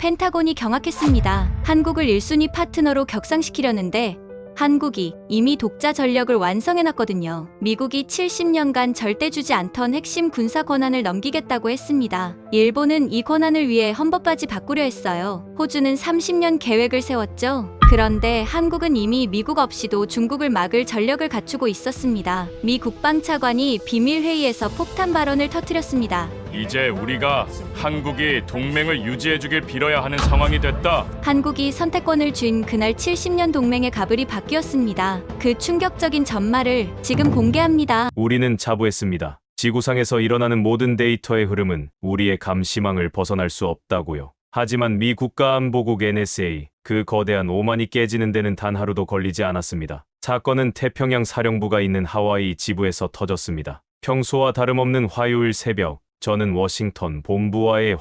펜타곤이 경악했습니다. 한국을 1순위 파트너로 격상시키려는데 한국이 이미 독자 전력을 완성해놨거든요. 미국이 70년간 절대 주지 않던 핵심 군사 권한을 넘기겠다고 했습니다. 일본은 이 권한을 위해 헌법까지 바꾸려 했어요. 호주는 30년 계획을 세웠죠. 그런데 한국은 이미 미국 없이도 중국을 막을 전력을 갖추고 있었습니다. 미 국방차관이 비밀회의에서 폭탄 발언을 터뜨렸습니다. 이제 우리가 한국이 동맹을 유지해주길 빌어야 하는 상황이 됐다. 한국이 선택권을 쥔 그날 70년 동맹의 가불이 바뀌었습니다. 그 충격적인 전말을 지금 공개합니다. 우리는 자부했습니다. 지구상에서 일어나는 모든 데이터의 흐름은 우리의 감시망을 벗어날 수 없다고요. 하지만 미 국가안보국 NSA, 그 거대한 오만이 깨지는 데는 단 하루도 걸리지 않았습니다. 사건은 태평양 사령부가 있는 하와이 지부에서 터졌습니다. 평소와 다름없는 화요일 새벽, 저는 워싱턴 본부와의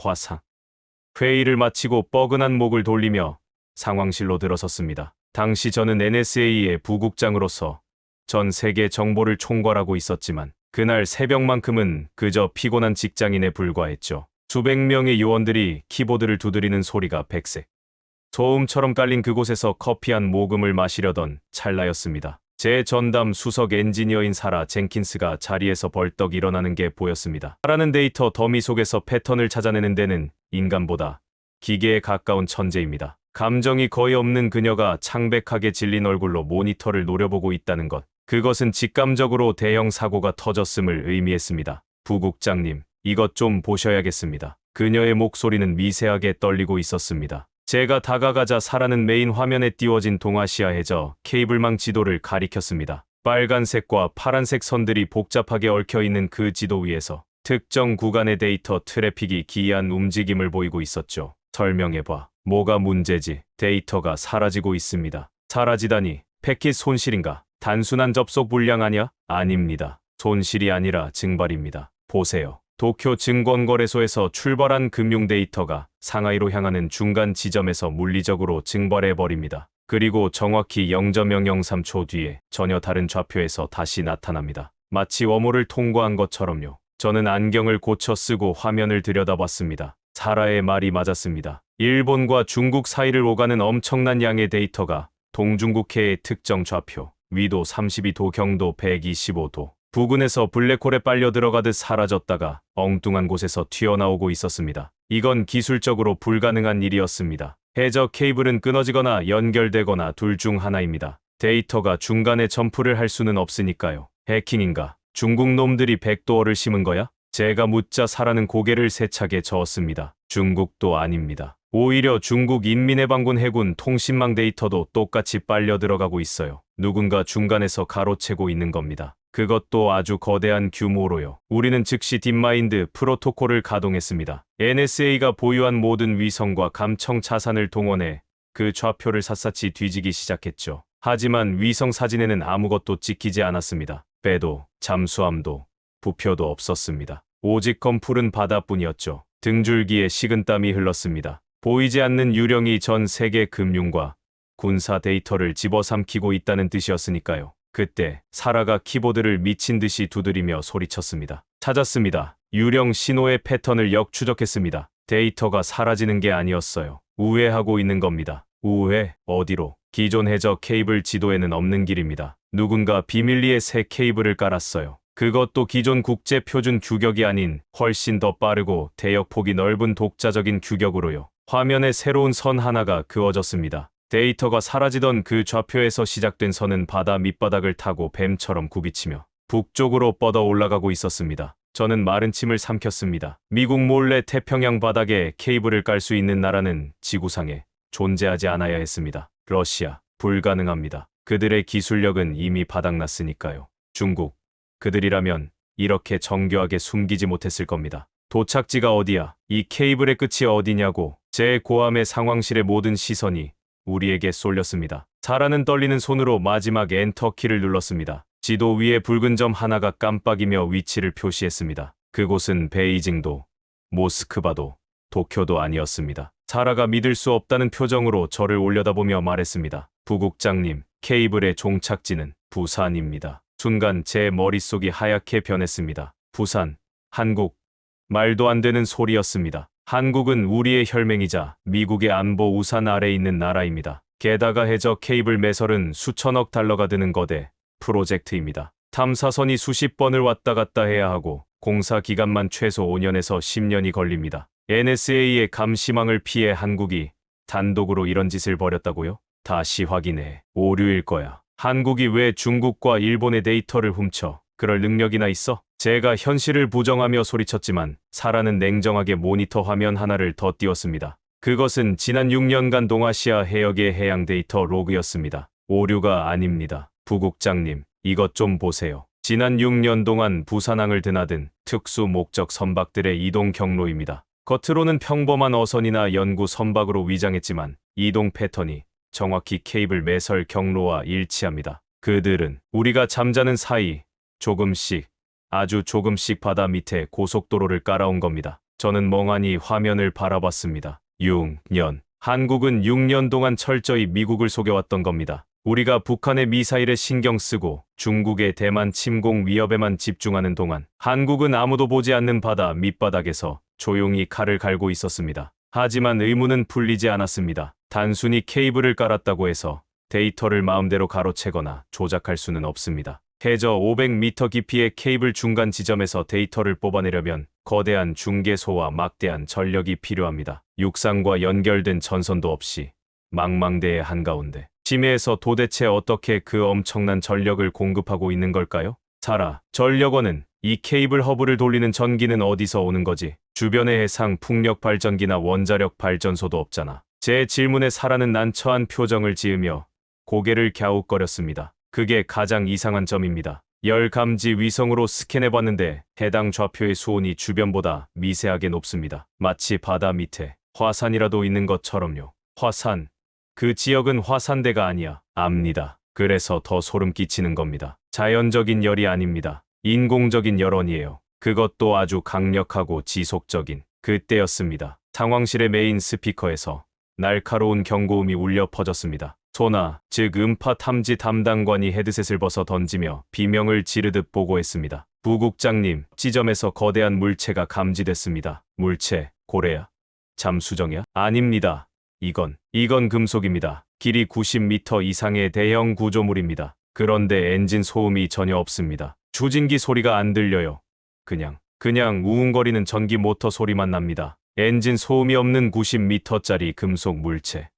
회의를 마치고 뻐근한 목을 돌리며 상황실로 들어섰습니다. 당시 저는 NSA의 부국장으로서 전 세계 정보를 총괄하고 있었지만 그날 새벽만큼은 그저 피곤한 직장인에 불과했죠. 수백 명의 요원들이 키보드를 두드리는 소리가 백색 소음처럼 깔린 그곳에서 커피 한 모금을 마시려던 찰나였습니다. 제 전담 수석 엔지니어인 사라 젠킨스가 자리에서 벌떡 일어나는 게 보였습니다. 사라는 데이터 더미 속에서 패턴을 찾아내는 데는 인간보다 기계에 가까운 천재입니다. 감정이 거의 없는 그녀가 창백하게 질린 얼굴로 모니터를 노려보고 있다는 것. 그것은 직감적으로 대형 사고가 터졌음을 의미했습니다. 부국장님, 이것 좀 보셔야겠습니다. 그녀의 목소리는 미세하게 떨리고 있었습니다. 제가 다가가자 사라는 메인 화면에 띄워진 동아시아 해저 케이블망 지도를 가리켰습니다. 빨간색과 파란색 선들이 복잡하게 얽혀있는 그 지도 위에서 특정 구간의 데이터 트래픽이 기이한 움직임을 보이고 있었죠. 설명해봐. 뭐가 문제지? 데이터가 사라지고 있습니다. 사라지다니. 패킷 손실인가? 단순한 접속 불량 아냐? 아닙니다. 손실이 아니라 증발입니다. 보세요. 도쿄 증권거래소에서 출발한 금융 데이터가 상하이로 향하는 중간 지점에서 물리적으로 증발해버립니다. 그리고 정확히 0.003초 뒤에 전혀 다른 좌표에서 다시 나타납니다. 마치 웜홀을 통과한 것처럼요. 저는 안경을 고쳐 쓰고 화면을 들여다봤습니다. 사라의 말이 맞았습니다. 일본과 중국 사이를 오가는 엄청난 양의 데이터가 동중국해의 특정 좌표, 위도 32도 경도 125도, 부근에서 블랙홀에 빨려 들어가듯 사라졌다가 엉뚱한 곳에서 튀어나오고 있었습니다. 이건 기술적으로 불가능한 일이었습니다. 해저 케이블은 끊어지거나 연결되거나 둘 중 하나입니다. 데이터가 중간에 점프를 할 수는 없으니까요. 해킹인가? 중국 놈들이 백도어를 심은 거야? 제가 묻자 사라는 고개를 세차게 저었습니다. 중국도 아닙니다. 오히려 중국 인민해방군 해군 통신망 데이터도 똑같이 빨려 들어가고 있어요. 누군가 중간에서 가로채고 있는 겁니다. 그것도 아주 거대한 규모로요. 우리는 즉시 딥마인드 프로토콜을 가동했습니다. NSA가 보유한 모든 위성과 감청 자산을 동원해 그 좌표를 샅샅이 뒤지기 시작했죠. 하지만 위성 사진에는 아무것도 찍히지 않았습니다. 배도, 잠수함도, 부표도 없었습니다. 오직 검푸른 바다뿐이었죠. 등줄기에 식은땀이 흘렀습니다. 보이지 않는 유령이 전 세계 금융과 군사 데이터를 집어삼키고 있다는 뜻이었으니까요. 그때 사라가 키보드를 미친 듯이 두드리며 소리쳤습니다. 찾았습니다. 유령 신호의 패턴을 역추적했습니다. 데이터가 사라지는 게 아니었어요. 우회하고 있는 겁니다. 우회? 어디로? 기존 해저 케이블 지도에는 없는 길입니다. 누군가 비밀리에 새 케이블을 깔았어요. 그것도 기존 국제 표준 규격이 아닌 훨씬 더 빠르고 대역폭이 넓은 독자적인 규격으로요. 화면에 새로운 선 하나가 그어졌습니다. 데이터가 사라지던 그 좌표에서 시작된 선은 바다 밑바닥을 타고 뱀처럼 굽이치며 북쪽으로 뻗어 올라가고 있었습니다. 저는 마른 침을 삼켰습니다. 미국 몰래 태평양 바닥에 케이블을 깔 수 있는 나라는 지구상에 존재하지 않아야 했습니다. 러시아, 불가능합니다. 그들의 기술력은 이미 바닥났으니까요. 중국, 그들이라면 이렇게 정교하게 숨기지 못했을 겁니다. 도착지가 어디야? 이 케이블의 끝이 어디냐고. 제 고함의 상황실의 모든 시선이 우리에게 쏠렸습니다. 사라는 떨리는 손으로 마지막 엔터키를 눌렀습니다. 지도 위에 붉은 점 하나가 깜빡이며 위치를 표시했습니다. 그곳은 베이징도, 모스크바도, 도쿄도 아니었습니다. 사라가 믿을 수 없다는 표정으로 저를 올려다보며 말했습니다. 부국장님, 케이블의 종착지는 부산입니다. 순간 제 머릿속이 하얗게 변했습니다. 부산, 한국. 말도 안 되는 소리였습니다. 한국은 우리의 혈맹이자 미국의 안보 우산 아래 있는 나라입니다. 게다가 해저 케이블 매설은 수천억 달러가 드는 거대 프로젝트입니다. 탐사선이 수십 번을 왔다 갔다 해야 하고 공사 기간만 최소 5년에서 10년이 걸립니다. NSA의 감시망을 피해 한국이 단독으로 이런 짓을 벌였다고요? 다시 확인해. 오류일 거야. 한국이 왜 중국과 일본의 데이터를 훔쳐? 그럴 능력이나 있어? 제가 현실을 부정하며 소리쳤지만 사라는 냉정하게 모니터 화면 하나를 더 띄웠습니다. 그것은 지난 6년간 동아시아 해역의 해양 데이터 로그였습니다. 오류가 아닙니다. 부국장님, 이것 좀 보세요. 지난 6년 동안 부산항을 드나든 특수 목적 선박들의 이동 경로입니다. 겉으로는 평범한 어선이나 연구 선박으로 위장했지만 이동 패턴이 정확히 케이블 매설 경로와 일치합니다. 그들은 우리가 잠자는 사이 조금씩, 아주 조금씩 바다 밑에 고속도로를 깔아온 겁니다. 저는 멍하니 화면을 바라봤습니다. 6년. 한국은 6년 동안 철저히 미국을 속여왔던 겁니다. 우리가 북한의 미사일에 신경 쓰고 중국의 대만 침공 위협에만 집중하는 동안 한국은 아무도 보지 않는 바다 밑바닥에서 조용히 칼을 갈고 있었습니다. 하지만 의문은 풀리지 않았습니다. 단순히 케이블을 깔았다고 해서 데이터를 마음대로 가로채거나 조작할 수는 없습니다. 해저 500m 깊이의 케이블 중간 지점에서 데이터를 뽑아내려면 거대한 중계소와 막대한 전력이 필요합니다. 육상과 연결된 전선도 없이 망망대해 한가운데 심해에서 도대체 어떻게 그 엄청난 전력을 공급하고 있는 걸까요? 사라, 전력원은 이 케이블 허브를 돌리는 전기는 어디서 오는 거지? 주변에 해상 풍력 발전기나 원자력 발전소도 없잖아. 제 질문에 사라는 난처한 표정을 지으며 고개를 갸웃거렸습니다. 그게 가장 이상한 점입니다. 열 감지 위성으로 스캔해봤는데 해당 좌표의 수온이 주변보다 미세하게 높습니다. 마치 바다 밑에 화산이라도 있는 것처럼요. 화산. 그 지역은 화산대가 아니야. 압니다. 그래서 더 소름 끼치는 겁니다. 자연적인 열이 아닙니다. 인공적인 열원이에요. 그것도 아주 강력하고 지속적인. 그때였습니다. 상황실의 메인 스피커에서 날카로운 경고음이 울려 퍼졌습니다. 소나, 즉 음파 탐지 담당관이 헤드셋을 벗어 던지며 비명을 지르듯 보고했습니다. 부국장님, 지점에서 거대한 물체가 감지됐습니다. 물체, 고래야? 잠수정이야? 아닙니다. 이건 금속입니다. 길이 90m 이상의 대형 구조물입니다. 그런데 엔진 소음이 전혀 없습니다. 추진기 소리가 안 들려요. 그냥 우웅거리는 전기 모터 소리만 납니다. 엔진 소음이 없는 90m짜리 금속 물체.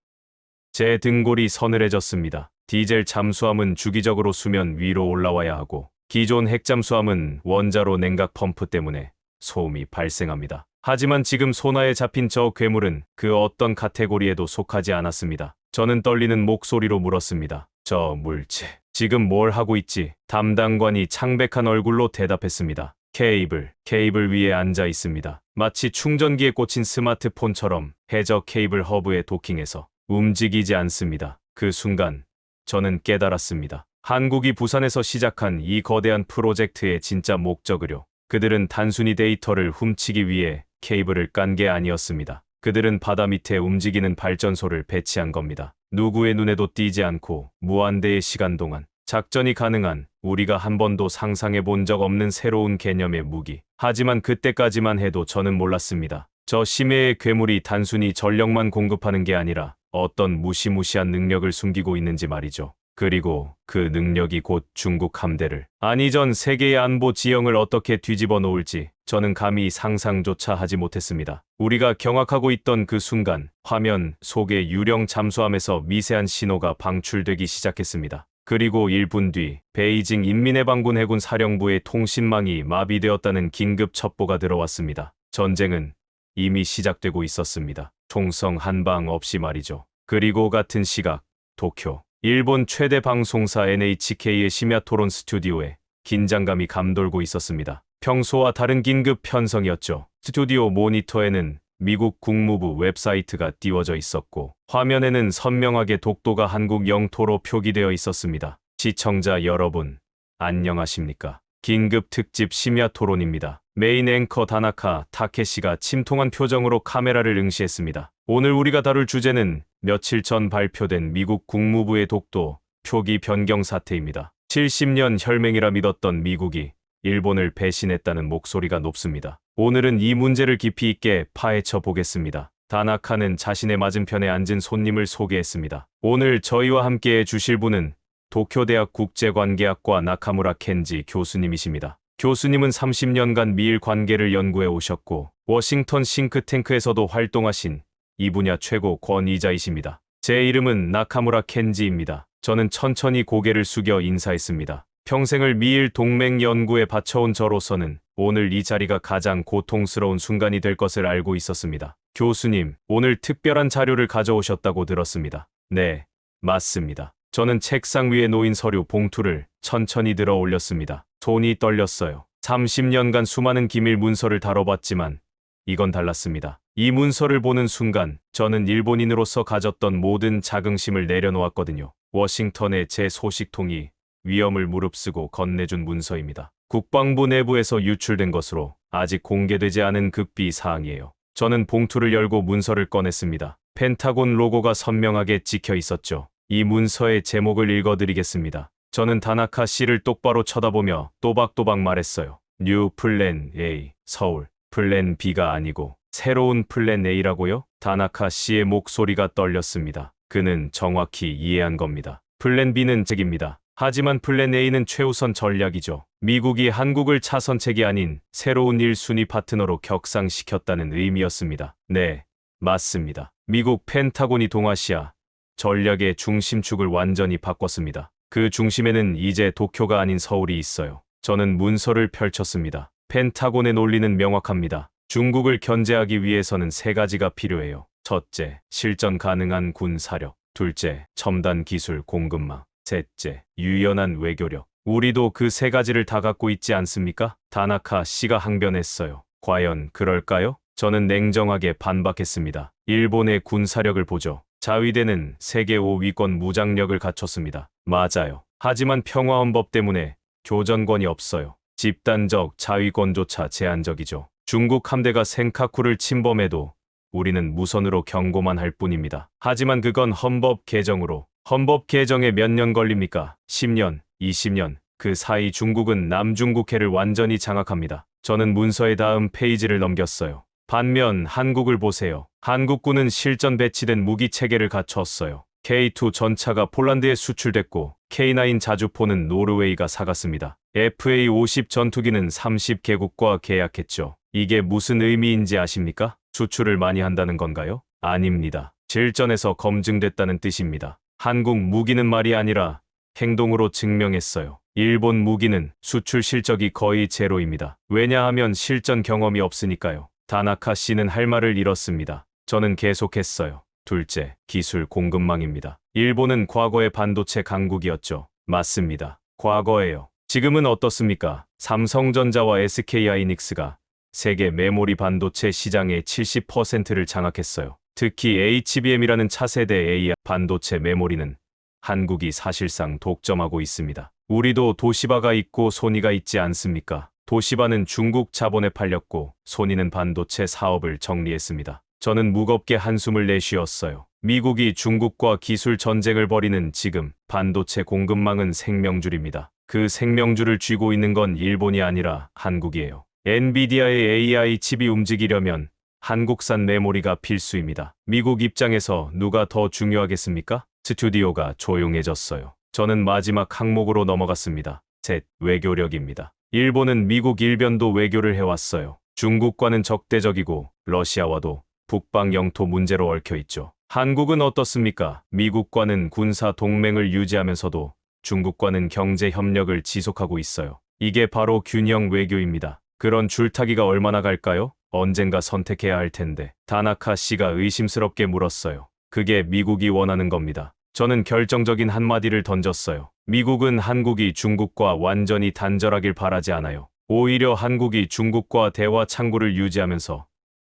제 등골이 서늘해졌습니다. 디젤 잠수함은 주기적으로 수면 위로 올라와야 하고 기존 핵잠수함은 원자로 냉각 펌프 때문에 소음이 발생합니다. 하지만 지금 소나에 잡힌 저 괴물은 그 어떤 카테고리에도 속하지 않았습니다. 저는 떨리는 목소리로 물었습니다. 저 물체, 지금 뭘 하고 있지? 담당관이 창백한 얼굴로 대답했습니다. 케이블 위에 앉아 있습니다. 마치 충전기에 꽂힌 스마트폰처럼 해저 케이블 허브에 도킹해서 움직이지 않습니다. 그 순간 저는 깨달았습니다. 한국이 부산에서 시작한 이 거대한 프로젝트의 진짜 목적을요. 그들은 단순히 데이터를 훔치기 위해 케이블을 깐 게 아니었습니다. 그들은 바다 밑에 움직이는 발전소를 배치한 겁니다. 누구의 눈에도 띄지 않고 무한대의 시간 동안 작전이 가능한 우리가 한 번도 상상해 본 적 없는 새로운 개념의 무기. 하지만 그때까지만 해도 저는 몰랐습니다. 저 심해의 괴물이 단순히 전력만 공급하는 게 아니라 어떤 무시무시한 능력을 숨기고 있는지 말이죠. 그리고 그 능력이 곧 중국 함대를, 아니 전 세계의 안보 지형을 어떻게 뒤집어 놓을지 저는 감히 상상조차 하지 못했습니다. 우리가 경악하고 있던 그 순간 화면 속의 유령 잠수함에서 미세한 신호가 방출되기 시작했습니다. 그리고 1분 뒤 베이징 인민해방군 해군 사령부의 통신망이 마비되었다는 긴급 첩보가 들어왔습니다. 전쟁은 이미 시작되고 있었습니다. 총성 한 방 없이 말이죠. 그리고 같은 시각 도쿄, 일본 최대 방송사 NHK의 심야 토론 스튜디오에 긴장감이 감돌고 있었습니다. 평소와 다른 긴급 편성이었죠. 스튜디오 모니터에는 미국 국무부 웹사이트가 띄워져 있었고 화면에는 선명하게 독도가 한국 영토로 표기되어 있었습니다. 시청자 여러분, 안녕하십니까? 긴급 특집 심야 토론입니다. 메인 앵커 다나카 타케시가 침통한 표정으로 카메라를 응시했습니다. 오늘 우리가 다룰 주제는 며칠 전 발표된 미국 국무부의 독도 표기 변경 사태입니다. 70년 혈맹이라 믿었던 미국이 일본을 배신했다는 목소리가 높습니다. 오늘은 이 문제를 깊이 있게 파헤쳐 보겠습니다. 다나카는 자신의 맞은편에 앉은 손님을 소개했습니다. 오늘 저희와 함께 해 주실 분은 도쿄대학 국제관계학과 나카무라 켄지 교수님이십니다. 교수님은 30년간 미일 관계를 연구해 오셨고 워싱턴 싱크탱크에서도 활동하신 이 분야 최고 권위자이십니다. 제 이름은 나카무라 켄지입니다. 저는 천천히 고개를 숙여 인사했습니다. 평생을 미일 동맹 연구에 바쳐온 저로서는 오늘 이 자리가 가장 고통스러운 순간이 될 것을 알고 있었습니다. 교수님, 오늘 특별한 자료를 가져오셨다고 들었습니다. 네, 맞습니다. 저는 책상 위에 놓인 서류 봉투를 천천히 들어 올렸습니다. 손이 떨렸어요. 30년간 수많은 기밀 문서를 다뤄봤지만 이건 달랐습니다. 이 문서를 보는 순간 저는 일본인으로서 가졌던 모든 자긍심을 내려놓았거든요. 워싱턴의 제 소식통이 위험을 무릅쓰고 건네준 문서입니다. 국방부 내부에서 유출된 것으로 아직 공개되지 않은 극비 사항이에요. 저는 봉투를 열고 문서를 꺼냈습니다. 펜타곤 로고가 선명하게 찍혀 있었죠. 이 문서의 제목을 읽어드리겠습니다. 저는 다나카 씨를 똑바로 쳐다보며 또박또박 말했어요. 뉴 플랜 A, 서울. 플랜 B가 아니고 새로운 플랜 A라고요? 다나카 씨의 목소리가 떨렸습니다. 그는 정확히 이해한 겁니다. 플랜 B는 책입니다. 하지만 플랜 A는 최우선 전략이죠. 미국이 한국을 차선책이 아닌 새로운 1순위 파트너로 격상시켰다는 의미였습니다. 네, 맞습니다. 미국 펜타곤이 동아시아 전략의 중심축을 완전히 바꿨습니다. 그 중심에는 이제 도쿄가 아닌 서울이 있어요. 저는 문서를 펼쳤습니다. 펜타곤의 논리는 명확합니다. 중국을 견제하기 위해서는 세 가지가 필요해요. 첫째, 실전 가능한 군 사력. 둘째, 첨단 기술 공급망. 셋째, 유연한 외교력. 우리도 그 세 가지를 다 갖고 있지 않습니까? 다나카 씨가 항변했어요. 과연 그럴까요? 저는 냉정하게 반박했습니다. 일본의 군사력을 보죠. 자위대는 세계 5위권 무장력을 갖췄습니다. 맞아요. 하지만 평화헌법 때문에 교전권이 없어요. 집단적 자위권조차 제한적이죠. 중국 함대가 센카쿠를 침범해도 우리는 무선으로 경고만 할 뿐입니다. 하지만 그건 헌법 개정으로. 헌법 개정에 몇 년 걸립니까? 10년, 20년. 그 사이 중국은 남중국해를 완전히 장악합니다. 저는 문서의 다음 페이지를 넘겼어요. 반면 한국을 보세요. 한국군은 실전 배치된 무기 체계를 갖췄어요. K2 전차가 폴란드에 수출됐고 K9 자주포는 노르웨이가 사갔습니다. FA-50 전투기는 30개국과 계약했죠. 이게 무슨 의미인지 아십니까? 수출을 많이 한다는 건가요? 아닙니다. 실전에서 검증됐다는 뜻입니다. 한국 무기는 말이 아니라 행동으로 증명했어요. 일본 무기는 수출 실적이 거의 제로입니다. 왜냐하면 실전 경험이 없으니까요. 다나카 씨는 할 말을 잃었습니다. 저는 계속했어요. 둘째, 기술 공급망입니다. 일본은 과거의 반도체 강국이었죠. 맞습니다. 과거예요. 지금은 어떻습니까? 삼성전자와 SK하이닉스가 세계 메모리 반도체 시장의 70%를 장악했어요. 특히 HBM이라는 차세대 AI 반도체 메모리는 한국이 사실상 독점하고 있습니다. 우리도 도시바가 있고 소니가 있지 않습니까? 도시바는 중국 자본에 팔렸고 소니는 반도체 사업을 정리했습니다. 저는 무겁게 한숨을 내쉬었어요. 미국이 중국과 기술 전쟁을 벌이는 지금 반도체 공급망은 생명줄입니다. 그 생명줄을 쥐고 있는 건 일본이 아니라 한국이에요. 엔비디아의 AI 칩이 움직이려면 한국산 메모리가 필수입니다. 미국 입장에서 누가 더 중요하겠습니까? 스튜디오가 조용해졌어요. 저는 마지막 항목으로 넘어갔습니다. 셋, 외교력입니다. 일본은 미국 일변도 외교를 해왔어요. 중국과는 적대적이고 러시아와도 북방 영토 문제로 얽혀있죠. 한국은 어떻습니까? 미국과는 군사 동맹을 유지하면서도 중국과는 경제 협력을 지속하고 있어요. 이게 바로 균형 외교입니다. 그런 줄타기가 얼마나 갈까요? 언젠가 선택해야 할 텐데. 다나카 씨가 의심스럽게 물었어요. 그게 미국이 원하는 겁니다. 저는 결정적인 한마디를 던졌어요. 미국은 한국이 중국과 완전히 단절하길 바라지 않아요. 오히려 한국이 중국과 대화 창구를 유지하면서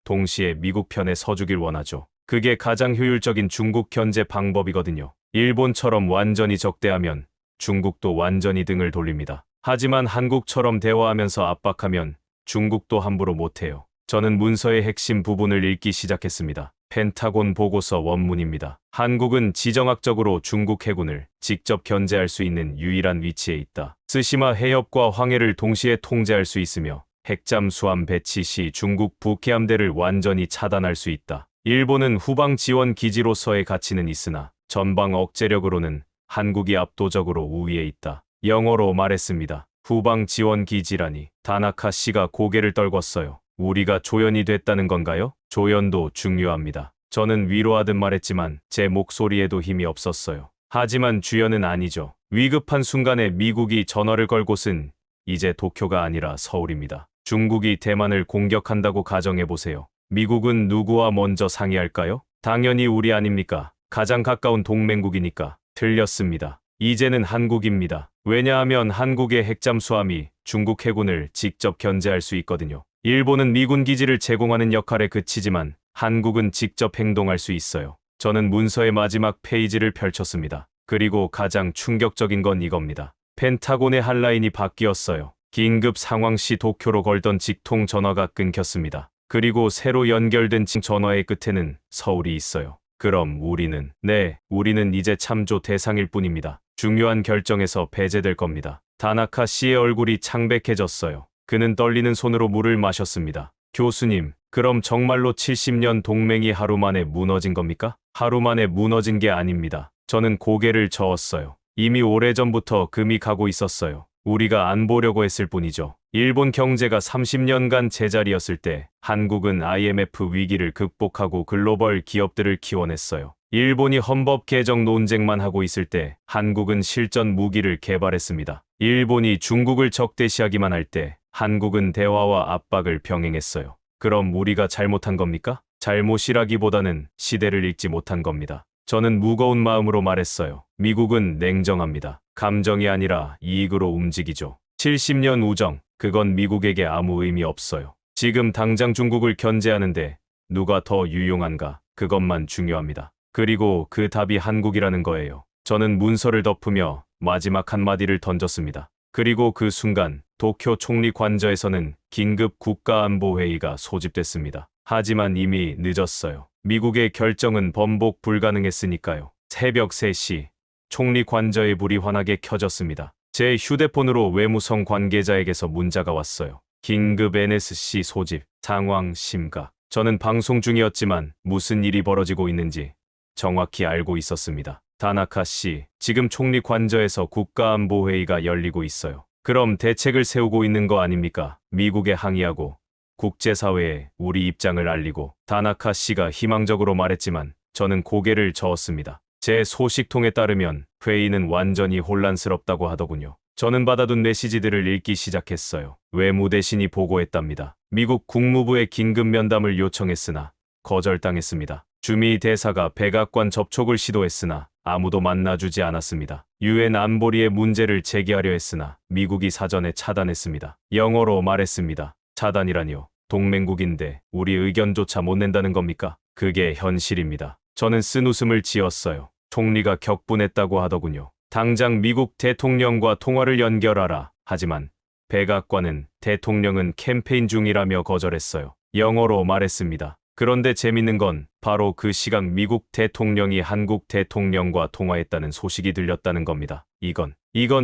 동시에 미국 편에 서주길 원하죠. 그게 가장 효율적인 중국 견제 방법이거든요. 일본처럼 완전히 적대하면 중국도 완전히 등을 돌립니다. 하지만 한국처럼 대화하면서 압박하면 중국도 함부로 못해요. 저는 문서의 핵심 부분을 읽기 시작했습니다. 펜타곤 보고서 원문입니다. 한국은 지정학적으로 중국 해군을 직접 견제할 수 있는 유일한 위치에 있다. 스시마 해협과 황해를 동시에 통제할 수 있으며 핵잠수함 배치 시 중국 북해함대를 완전히 차단할 수 있다. 일본은 후방 지원 기지로서의 가치는 있으나 전방 억제력으로는 한국이 압도적으로 우위에 있다. 영어로 말했습니다. 후방 지원 기지라니. 다나카 씨가 고개를 떨궜어요. 우리가 조연이 됐다는 건가요? 조연도 중요합니다. 저는 위로하듯 말했지만 제 목소리에도 힘이 없었어요. 하지만 주연은 아니죠. 위급한 순간에 미국이 전화를 걸 곳은 이제 도쿄가 아니라 서울입니다. 중국이 대만을 공격한다고 가정해보세요. 미국은 누구와 먼저 상의할까요? 당연히 우리 아닙니까? 가장 가까운 동맹국이니까. 틀렸습니다. 이제는 한국입니다. 왜냐하면 한국의 핵잠수함이 중국 해군을 직접 견제할 수 있거든요. 일본은 미군 기지를 제공하는 역할에 그치지만 한국은 직접 행동할 수 있어요. 저는 문서의 마지막 페이지를 펼쳤습니다. 그리고 가장 충격적인 건 이겁니다. 펜타곤의 한 라인이 바뀌었어요. 긴급 상황 시 도쿄로 걸던 직통 전화가 끊겼습니다. 그리고 새로 연결된 전화의 끝에는 서울이 있어요. 그럼 우리는 이제 참조 대상일 뿐입니다. 중요한 결정에서 배제될 겁니다. 다나카 씨의 얼굴이 창백해졌어요. 그는 떨리는 손으로 물을 마셨습니다. 교수님, 그럼 정말로 70년 동맹이 하루 만에 무너진 겁니까? 하루 만에 무너진 게 아닙니다. 저는 고개를 저었어요. 이미 오래전부터 금이 가고 있었어요. 우리가 안 보려고 했을 뿐이죠. 일본 경제가 30년간 제자리였을 때 한국은 IMF 위기를 극복하고 글로벌 기업들을 키워냈어요. 일본이 헌법 개정 논쟁만 하고 있을 때 한국은 실전 무기를 개발했습니다. 일본이 중국을 적대시하기만 할 때 한국은 대화와 압박을 병행했어요. 그럼 우리가 잘못한 겁니까? 잘못이라기보다는 시대를 읽지 못한 겁니다. 저는 무거운 마음으로 말했어요. 미국은 냉정합니다. 감정이 아니라 이익으로 움직이죠. 70년 우정, 그건 미국에게 아무 의미 없어요. 지금 당장 중국을 견제하는데 누가 더 유용한가? 그것만 중요합니다. 그리고 그 답이 한국이라는 거예요. 저는 문서를 덮으며 마지막 한마디를 던졌습니다. 그리고 그 순간 도쿄 총리 관저에서는 긴급 국가안보회의가 소집됐습니다. 하지만 이미 늦었어요. 미국의 결정은 번복 불가능했으니까요. 새벽 3시 총리 관저의 불이 환하게 켜졌습니다. 제 휴대폰으로 외무성 관계자에게서 문자가 왔어요. 긴급 NSC 소집, 상황 심각. 저는 방송 중이었지만 무슨 일이 벌어지고 있는지 정확히 알고 있었습니다. 다나카 씨, 지금 총리 관저에서 국가안보회의가 열리고 있어요. 그럼 대책을 세우고 있는 거 아닙니까? 미국에 항의하고 국제사회에 우리 입장을 알리고. 다나카 씨가 희망적으로 말했지만 저는 고개를 저었습니다. 제 소식통에 따르면 회의는 완전히 혼란스럽다고 하더군요. 저는 받아둔 메시지들을 읽기 시작했어요. 외무대신이 보고했답니다. 미국 국무부에 긴급 면담을 요청했으나 거절당했습니다. 주미 대사가 백악관 접촉을 시도했으나 아무도 만나주지 않았습니다. 유엔 안보리의 문제를 제기하려 했으나 미국이 사전에 차단했습니다. 영어로 말했습니다. 차단이라니요. 동맹국인데 우리 의견조차 못 낸다는 겁니까? 그게 현실입니다. 저는 쓴웃음을 지었어요. 총리가 격분했다고 하더군요. 당장 미국 대통령과 통화를 연결하라. 하지만 백악관은 대통령은 캠페인 중이라며 거절했어요. 영어로 말했습니다. 그런데 재밌는 건 바로 그 시각 미국 대통령이 한국 대통령과 통화했다는 소식이 들렸다는 겁니다. 이건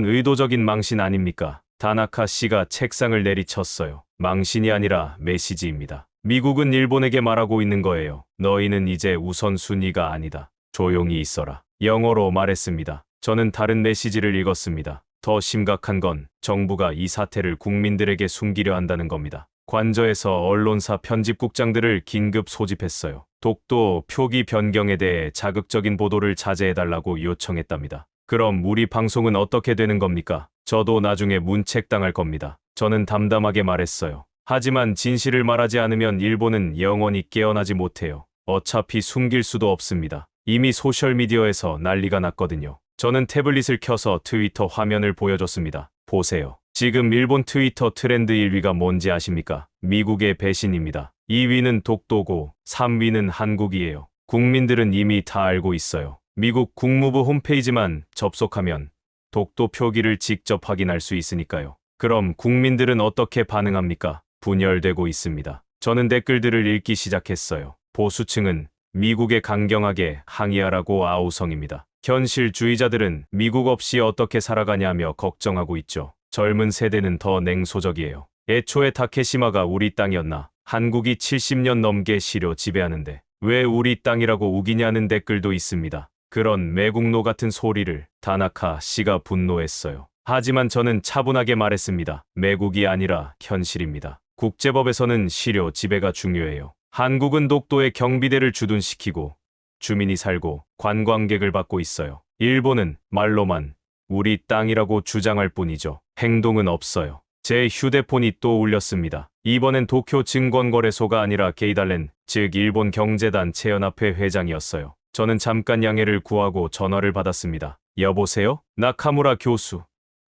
의도적인 망신 아닙니까? 다나카 씨가 책상을 내리쳤어요. 망신이 아니라 메시지입니다. 미국은 일본에게 말하고 있는 거예요. 너희는 이제 우선순위가 아니다. 조용히 있어라. 영어로 말했습니다. 저는 다른 메시지를 읽었습니다. 더 심각한 건 정부가 이 사태를 국민들에게 숨기려 한다는 겁니다. 관저에서 언론사 편집국장들을 긴급 소집했어요. 독도 표기 변경에 대해 자극적인 보도를 자제해달라고 요청했답니다. 그럼 우리 방송은 어떻게 되는 겁니까? 저도 나중에 문책당할 겁니다. 저는 담담하게 말했어요. 하지만 진실을 말하지 않으면 일본은 영원히 깨어나지 못해요. 어차피 숨길 수도 없습니다. 이미 소셜미디어에서 난리가 났거든요. 저는 태블릿을 켜서 트위터 화면을 보여줬습니다. 보세요. 지금 일본 트위터 트렌드 1위가 뭔지 아십니까? 미국의 배신입니다. 2위는 독도고 3위는 한국이에요. 국민들은 이미 다 알고 있어요. 미국 국무부 홈페이지만 접속하면 독도 표기를 직접 확인할 수 있으니까요. 그럼 국민들은 어떻게 반응합니까? 분열되고 있습니다. 저는 댓글들을 읽기 시작했어요. 보수층은 미국에 강경하게 항의하라고 아우성입니다. 현실주의자들은 미국 없이 어떻게 살아가냐며 걱정하고 있죠. 젊은 세대는 더 냉소적이에요. 애초에 다케시마가 우리 땅이었나? 한국이 70년 넘게 시료 지배하는데 왜 우리 땅이라고 우기냐는 댓글도 있습니다. 그런 매국노 같은 소리를 다나카 씨가 분노했어요. 하지만 저는 차분하게 말했습니다. 매국이 아니라 현실입니다. 국제법에서는 시료 지배가 중요해요. 한국은 독도에 경비대를 주둔시키고 주민이 살고 관광객을 받고 있어요. 일본은 말로만 우리 땅이라고 주장할 뿐이죠. 행동은 없어요. 제 휴대폰이 또 울렸습니다. 이번엔 도쿄 증권거래소가 아니라 게이달렌, 즉 일본 경제단체연합회 회장이었어요. 저는 잠깐 양해를 구하고 전화를 받았습니다. 여보세요? 나카무라 교수.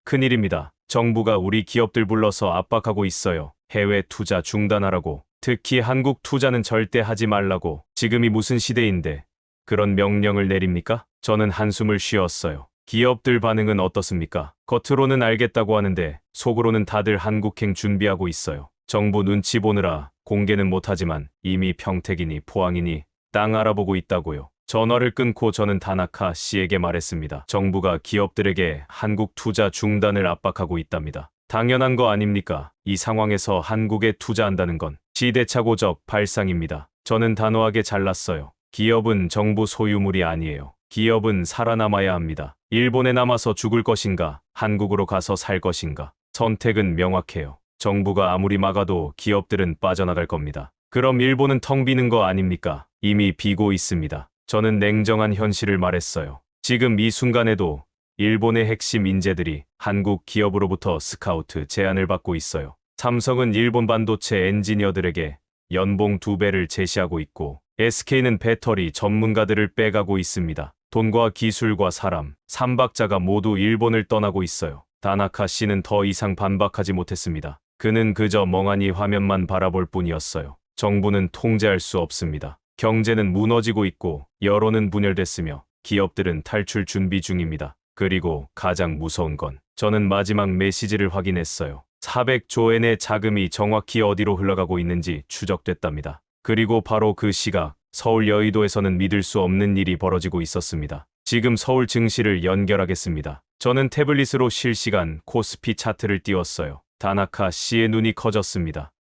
큰일입니다. 정부가 우리 기업들 불러서 압박하고 있어요. 해외 투자 중단하라고. 특히 한국 투자는 절대 하지 말라고. 지금이 무슨 시대인데 그런 명령을 내립니까? 저는 한숨을 쉬었어요. 기업들 반응은 어떻습니까? 겉으로는 알겠다고 하는데 속으로는 다들 한국행 준비하고 있어요. 정부 눈치 보느라 공개는 못하지만 이미 평택이니 포항이니 땅 알아보고 있다고요. 전화를 끊고 저는 다나카 씨에게 말했습니다. 정부가 기업들에게 한국 투자 중단을 압박하고 있답니다. 당연한 거 아닙니까? 이 상황에서 한국에 투자한다는 건 시대착오적 발상입니다. 저는 단호하게 잘랐어요. 기업은 정부 소유물이 아니에요. 기업은 살아남아야 합니다. 일본에 남아서 죽을 것인가, 한국으로 가서 살 것인가. 선택은 명확해요. 정부가 아무리 막아도 기업들은 빠져나갈 겁니다. 그럼 일본은 텅 비는 거 아닙니까? 이미 비고 있습니다. 저는 냉정한 현실을 말했어요. 지금 이 순간에도 일본의 핵심 인재들이 한국 기업으로부터 스카우트 제안을 받고 있어요. 삼성은 일본 반도체 엔지니어들에게 연봉 2배를 제시하고 있고 SK는 배터리 전문가들을 빼가고 있습니다. 돈과 기술과 사람, 삼박자가 모두 일본을 떠나고 있어요. 다나카 씨는 더 이상 반박하지 못했습니다. 그는 그저 멍하니 화면만 바라볼 뿐이었어요. 정부는 통제할 수 없습니다. 경제는 무너지고 있고 여론은 분열됐으며 기업들은 탈출 준비 중입니다. 그리고 가장 무서운 건 저는 마지막 메시지를 확인했어요. 400조 엔의 자금이 정확히 어디로 흘러가고 있는지 추적됐답니다. 그리고 바로 그 시각 서울 여의도에서는 믿을 수 없는 일이 벌어지고 있었습니다. 지금 서울 증시를 연결하겠습니다. 저는 태블릿으로 실시간 코스피 차트를 띄웠어요. 다나카 씨의 눈이 커졌습니다.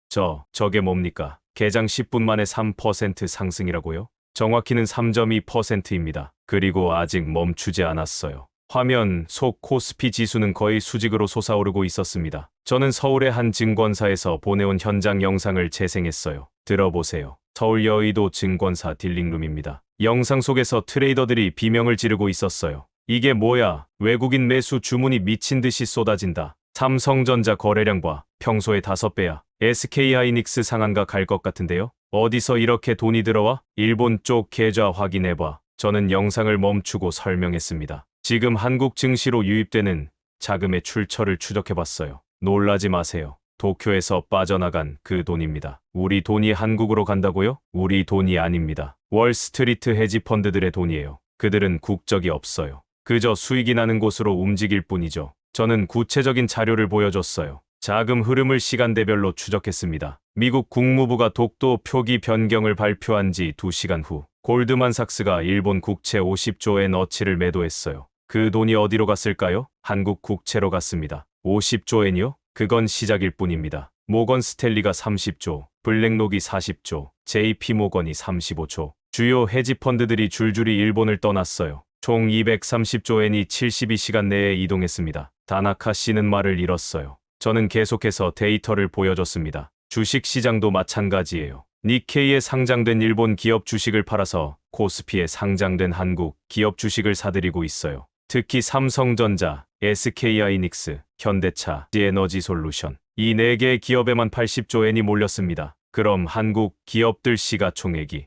저게 뭡니까? 개장 10분 만에 3% 상승이라고요? 정확히는 3.2%입니다. 그리고 아직 멈추지 않았어요. 화면 속 코스피 지수는 거의 수직으로 솟아오르고 있었습니다. 저는 서울의 한 증권사에서 보내온 현장 영상을 재생했어요. 들어보세요. 서울 여의도 증권사 딜링룸입니다. 영상 속에서 트레이더들이 비명을 지르고 있었어요. 이게 뭐야? 외국인 매수 주문이 미친 듯이 쏟아진다. 삼성전자 거래량 봐. 평소의 5배야. SK하이닉스 상한가 갈 것 같은데요? 어디서 이렇게 돈이 들어와? 일본 쪽 계좌 확인해봐. 저는 영상을 멈추고 설명했습니다. 지금 한국 증시로 유입되는 자금의 출처를 추적해봤어요. 놀라지 마세요. 도쿄에서 빠져나간 그 돈입니다. 우리 돈이 한국으로 간다고요? 우리 돈이 아닙니다. 월스트리트 헤지펀드들의 돈이에요. 그들은 국적이 없어요. 그저 수익이 나는 곳으로 움직일 뿐이죠. 저는 구체적인 자료를 보여줬어요. 자금 흐름을 시간대별로 추적했습니다. 미국 국무부가 독도 표기 변경을 발표한 지 2시간 후 골드만삭스가 일본 국채 50조 엔 어치를 매도했어요. 그 돈이 어디로 갔을까요? 한국 국채로 갔습니다. 50조 엔이요? 그건 시작일 뿐입니다. 모건 스탠리가 30조, 블랙록이 40조, JP모건이 35조. 주요 헤지펀드들이 줄줄이 일본을 떠났어요. 총 230조 엔이 72시간 내에 이동했습니다. 다나카 씨는 말을 잃었어요. 저는 계속해서 데이터를 보여줬습니다. 주식시장도 마찬가지예요. 니케이에 상장된 일본 기업 주식을 팔아서 코스피에 상장된 한국 기업 주식을 사들이고 있어요. 특히 삼성전자, SK하이닉스, 현대차, 에너지솔루션 이 4개의 기업에만 80조 엔이 몰렸습니다. 그럼 한국 기업들 시가총액이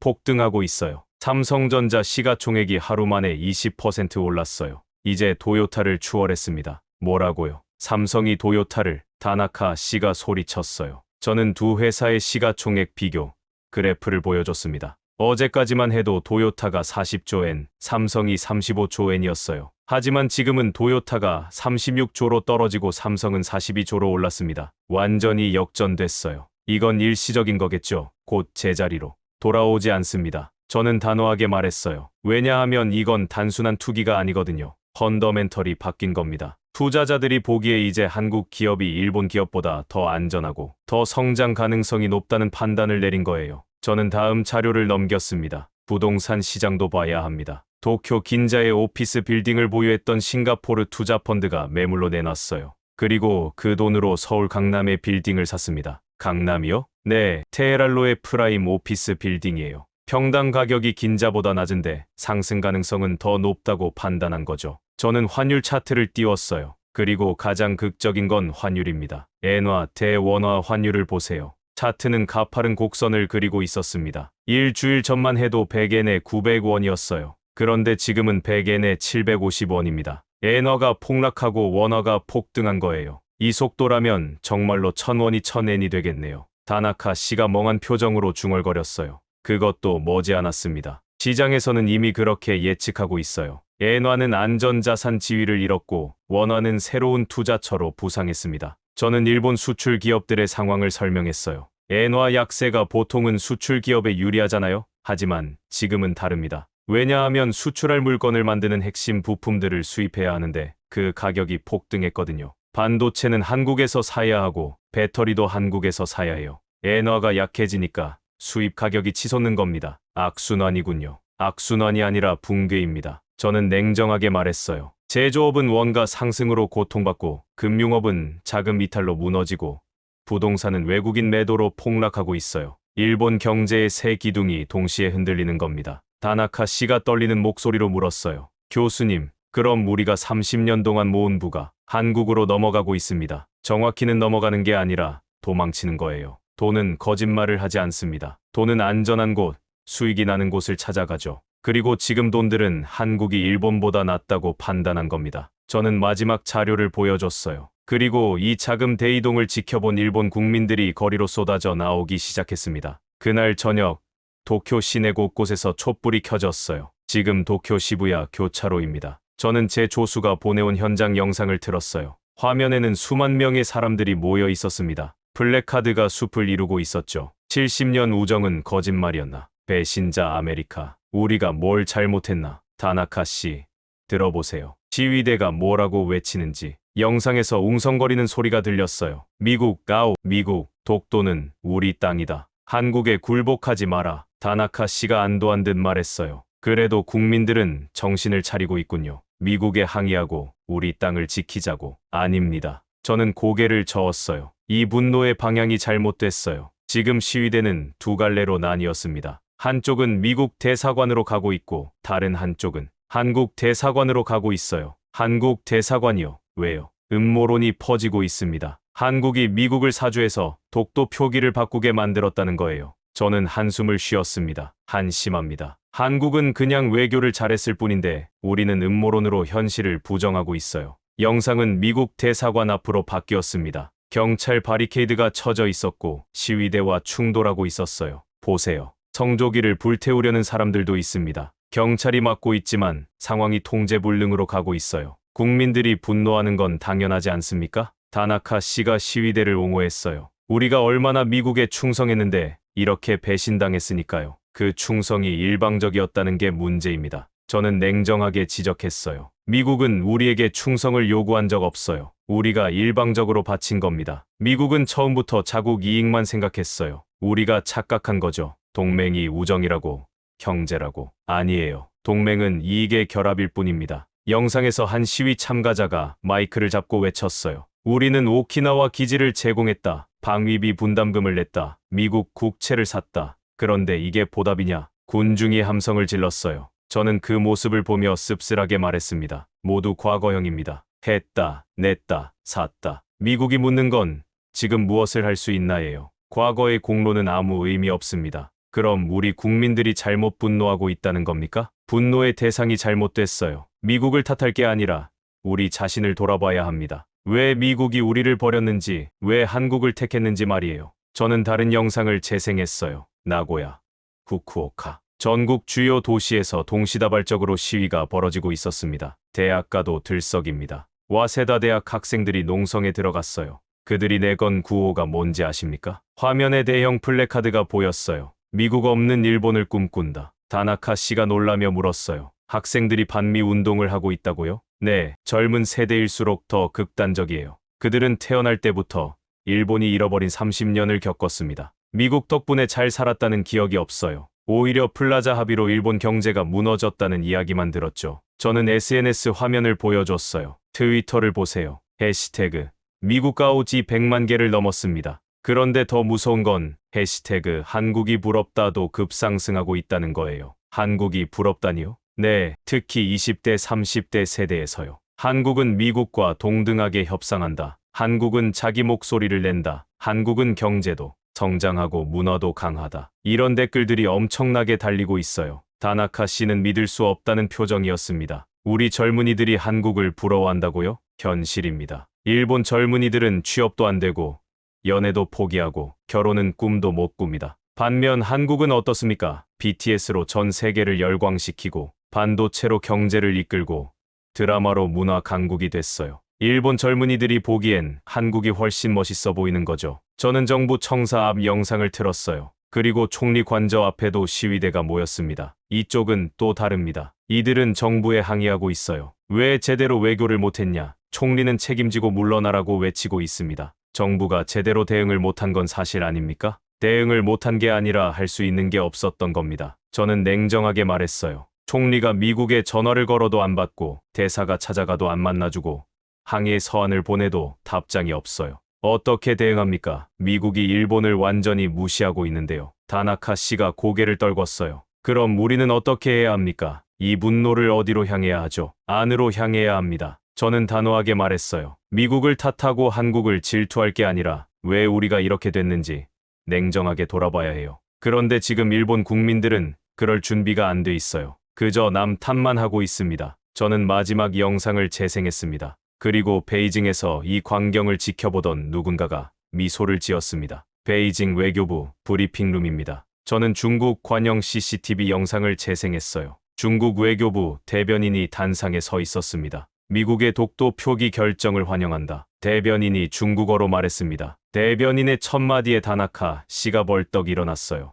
폭등하고 있어요. 삼성전자 시가총액이 하루 만에 20% 올랐어요. 이제 도요타를 추월했습니다. 뭐라고요? 삼성이 도요타를 다나카 씨가 소리쳤어요. 저는 두 회사의 시가총액 비교 그래프를 보여줬습니다. 어제까지만 해도 도요타가 40조 엔, 삼성이 35조 엔이었어요. 하지만 지금은 도요타가 36조로 떨어지고 삼성은 42조로 올랐습니다. 완전히 역전됐어요. 이건 일시적인 거겠죠. 곧 제자리로 돌아오지 않습니다. 저는 단호하게 말했어요. 왜냐하면 이건 단순한 투기가 아니거든요. 펀더멘털이 바뀐 겁니다. 투자자들이 보기에 이제 한국 기업이 일본 기업보다 더 안전하고 더 성장 가능성이 높다는 판단을 내린 거예요. 저는 다음 자료를 넘겼습니다. 부동산 시장도 봐야 합니다. 도쿄 긴자에 오피스 빌딩을 보유했던 싱가포르 투자펀드가 매물로 내놨어요. 그리고 그 돈으로 서울 강남의 빌딩을 샀습니다. 강남이요? 네, 테헤랄로의 프라임 오피스 빌딩이에요. 평당 가격이 긴자보다 낮은데 상승 가능성은 더 높다고 판단한 거죠. 저는 환율 차트를 띄웠어요. 그리고 가장 극적인 건 환율입니다. 엔화 대 원화 환율을 보세요. 차트는 가파른 곡선을 그리고 있었습니다. 일주일 전만 해도 100엔에 900원이었어요. 그런데 지금은 100엔에 750원입니다. 엔화가 폭락하고 원화가 폭등한 거예요. 이 속도라면 정말로 1000원이 1000엔이 되겠네요. 다나카 씨가 멍한 표정으로 중얼거렸어요. 그것도 머지않았습니다. 시장에서는 이미 그렇게 예측하고 있어요. 엔화는 안전자산 지위를 잃었고 원화는 새로운 투자처로 부상했습니다. 저는 일본 수출 기업들의 상황을 설명했어요. 엔화 약세가 보통은 수출 기업에 유리하잖아요. 하지만 지금은 다릅니다. 왜냐하면 수출할 물건을 만드는 핵심 부품들을 수입해야 하는데 그 가격이 폭등했거든요. 반도체는 한국에서 사야 하고 배터리도 한국에서 사야 해요. 엔화가 약해지니까 수입 가격이 치솟는 겁니다. 악순환이군요. 악순환이 아니라 붕괴입니다. 저는 냉정하게 말했어요. 제조업은 원가 상승으로 고통받고 금융업은 자금 이탈로 무너지고 부동산은 외국인 매도로 폭락하고 있어요. 일본 경제의 새 기둥이 동시에 흔들리는 겁니다. 다나카 씨가 떨리는 목소리로 물었어요. 교수님, 그럼 우리가 30년 동안 모은 부가 한국으로 넘어가고 있습니다. 정확히는 넘어가는 게 아니라 도망치는 거예요. 돈은 거짓말을 하지 않습니다. 돈은 안전한 곳, 수익이 나는 곳을 찾아가죠. 그리고 지금 돈들은 한국이 일본보다 낫다고 판단한 겁니다. 저는 마지막 자료를 보여줬어요. 그리고 이 자금 대이동을 지켜본 일본 국민들이 거리로 쏟아져 나오기 시작했습니다. 그날 저녁, 도쿄 시내 곳곳에서 촛불이 켜졌어요. 지금 도쿄 시부야 교차로입니다. 저는 제 조수가 보내온 현장 영상을 틀었어요. 화면에는 수만 명의 사람들이 모여 있었습니다. 플래카드가 숲을 이루고 있었죠. 70년 우정은 거짓말이었나? 배신자 아메리카. 우리가 뭘 잘못했나? 다나카 씨, 들어보세요. 지휘대가 뭐라고 외치는지. 영상에서 웅성거리는 소리가 들렸어요. 미국, 미국, 독도는 우리 땅이다. 한국에 굴복하지 마라. 다나카 씨가 안도한 듯 말했어요. 그래도 국민들은 정신을 차리고 있군요. 미국에 항의하고 우리 땅을 지키자고. 아닙니다. 저는 고개를 저었어요. 이 분노의 방향이 잘못됐어요. 지금 시위대는 두 갈래로 나뉘었습니다. 한쪽은 미국 대사관으로 가고 있고 다른 한쪽은 한국 대사관으로 가고 있어요. 한국 대사관이요. 왜요? 음모론이 퍼지고 있습니다. 한국이 미국을 사주해서 독도 표기를 바꾸게 만들었다는 거예요. 저는 한숨을 쉬었습니다. 한심합니다. 한국은 그냥 외교를 잘했을 뿐인데 우리는 음모론으로 현실을 부정하고 있어요. 영상은 미국 대사관 앞으로 바뀌었습니다. 경찰 바리케이드가 쳐져 있었고 시위대와 충돌하고 있었어요. 보세요. 성조기를 불태우려는 사람들도 있습니다. 경찰이 막고 있지만 상황이 통제불능으로 가고 있어요. 국민들이 분노하는 건 당연하지 않습니까? 다나카 씨가 시위대를 옹호했어요. 우리가 얼마나 미국에 충성했는데 이렇게 배신당했으니까요. 그 충성이 일방적이었다는 게 문제입니다. 저는 냉정하게 지적했어요. 미국은 우리에게 충성을 요구한 적 없어요. 우리가 일방적으로 바친 겁니다. 미국은 처음부터 자국 이익만 생각했어요. 우리가 착각한 거죠. 동맹이 우정이라고, 형제라고. 아니에요. 동맹은 이익의 결합일 뿐입니다. 영상에서 한 시위 참가자가 마이크를 잡고 외쳤어요. 우리는 오키나와 기지를 제공했다. 방위비 분담금을 냈다. 미국 국채를 샀다. 그런데 이게 보답이냐? 군중이 함성을 질렀어요. 저는 그 모습을 보며 씁쓸하게 말했습니다. 모두 과거형입니다. 했다, 냈다, 샀다. 미국이 묻는 건 지금 무엇을 할 수 있나예요. 과거의 공로는 아무 의미 없습니다. 그럼 우리 국민들이 잘못 분노하고 있다는 겁니까? 분노의 대상이 잘못됐어요. 미국을 탓할 게 아니라 우리 자신을 돌아봐야 합니다. 왜 미국이 우리를 버렸는지, 왜 한국을 택했는지 말이에요. 저는 다른 영상을 재생했어요. 나고야, 후쿠오카. 전국 주요 도시에서 동시다발적으로 시위가 벌어지고 있었습니다. 대학가도 들썩입니다. 와세다 대학 학생들이 농성에 들어갔어요. 그들이 내건 구호가 뭔지 아십니까? 화면에 대형 플래카드가 보였어요. 미국 없는 일본을 꿈꾼다. 다나카 씨가 놀라며 물었어요. 학생들이 반미 운동을 하고 있다고요? 네, 젊은 세대일수록 더 극단적이에요. 그들은 태어날 때부터 일본이 잃어버린 30년을 겪었습니다. 미국 덕분에 잘 살았다는 기억이 없어요. 오히려 플라자 합의로 일본 경제가 무너졌다는 이야기만 들었죠. 저는 SNS 화면을 보여줬어요. 트위터를 보세요. 해시태그 미국 가오지 100만 개를 넘었습니다. 그런데 더 무서운 건 해시태그 한국이 부럽다도 급상승하고 있다는 거예요. 한국이 부럽다니요? 네, 특히 20대, 30대 세대에서요. 한국은 미국과 동등하게 협상한다. 한국은 자기 목소리를 낸다. 한국은 경제도 성장하고 문화도 강하다. 이런 댓글들이 엄청나게 달리고 있어요. 다나카 씨는 믿을 수 없다는 표정이었습니다. 우리 젊은이들이 한국을 부러워한다고요? 현실입니다. 일본 젊은이들은 취업도 안 되고 연애도 포기하고 결혼은 꿈도 못 꿉니다. 반면 한국은 어떻습니까? BTS로 전 세계를 열광시키고 반도체로 경제를 이끌고 드라마로 문화 강국이 됐어요. 일본 젊은이들이 보기엔 한국이 훨씬 멋있어 보이는 거죠. 저는 정부 청사 앞 영상을 틀었어요. 그리고 총리 관저 앞에도 시위대가 모였습니다. 이쪽은 또 다릅니다. 이들은 정부에 항의하고 있어요. 왜 제대로 외교를 못했냐? 총리는 책임지고 물러나라고 외치고 있습니다. 정부가 제대로 대응을 못한 건 사실 아닙니까? 대응을 못한 게 아니라 할 수 있는 게 없었던 겁니다. 저는 냉정하게 말했어요. 총리가 미국에 전화를 걸어도 안 받고 대사가 찾아가도 안 만나주고 항의 서한을 보내도 답장이 없어요. 어떻게 대응합니까? 미국이 일본을 완전히 무시하고 있는데요. 다나카 씨가 고개를 떨궜어요. 그럼 우리는 어떻게 해야 합니까? 이 분노를 어디로 향해야 하죠? 안으로 향해야 합니다. 저는 단호하게 말했어요. 미국을 탓하고 한국을 질투할 게 아니라 왜 우리가 이렇게 됐는지 냉정하게 돌아봐야 해요. 그런데 지금 일본 국민들은 그럴 준비가 안 돼 있어요. 그저 남 탓만 하고 있습니다. 저는 마지막 영상을 재생했습니다. 그리고 베이징에서 이 광경을 지켜보던 누군가가 미소를 지었습니다. 베이징 외교부 브리핑룸입니다. 저는 중국 관영 CCTV 영상을 재생했어요. 중국 외교부 대변인이 단상에 서 있었습니다. 미국의 독도 표기 결정을 환영한다. 대변인이 중국어로 말했습니다. 대변인의 첫마디에 다나카 씨가 벌떡 일어났어요.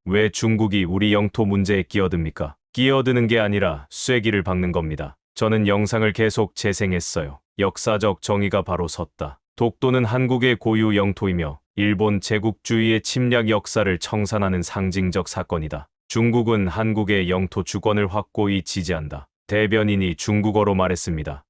왜 중국이 우리 영토 문제에 끼어듭니까? 끼어드는 게 아니라 쐐기를 박는 겁니다. 저는 영상을 계속 재생했어요. 역사적 정의가 바로 섰다. 독도는 한국의 고유 영토이며 일본 제국주의의 침략 역사를 청산하는 상징적 사건이다. 중국은 한국의 영토 주권을 확고히 지지한다. 대변인이 중국어로 말했습니다.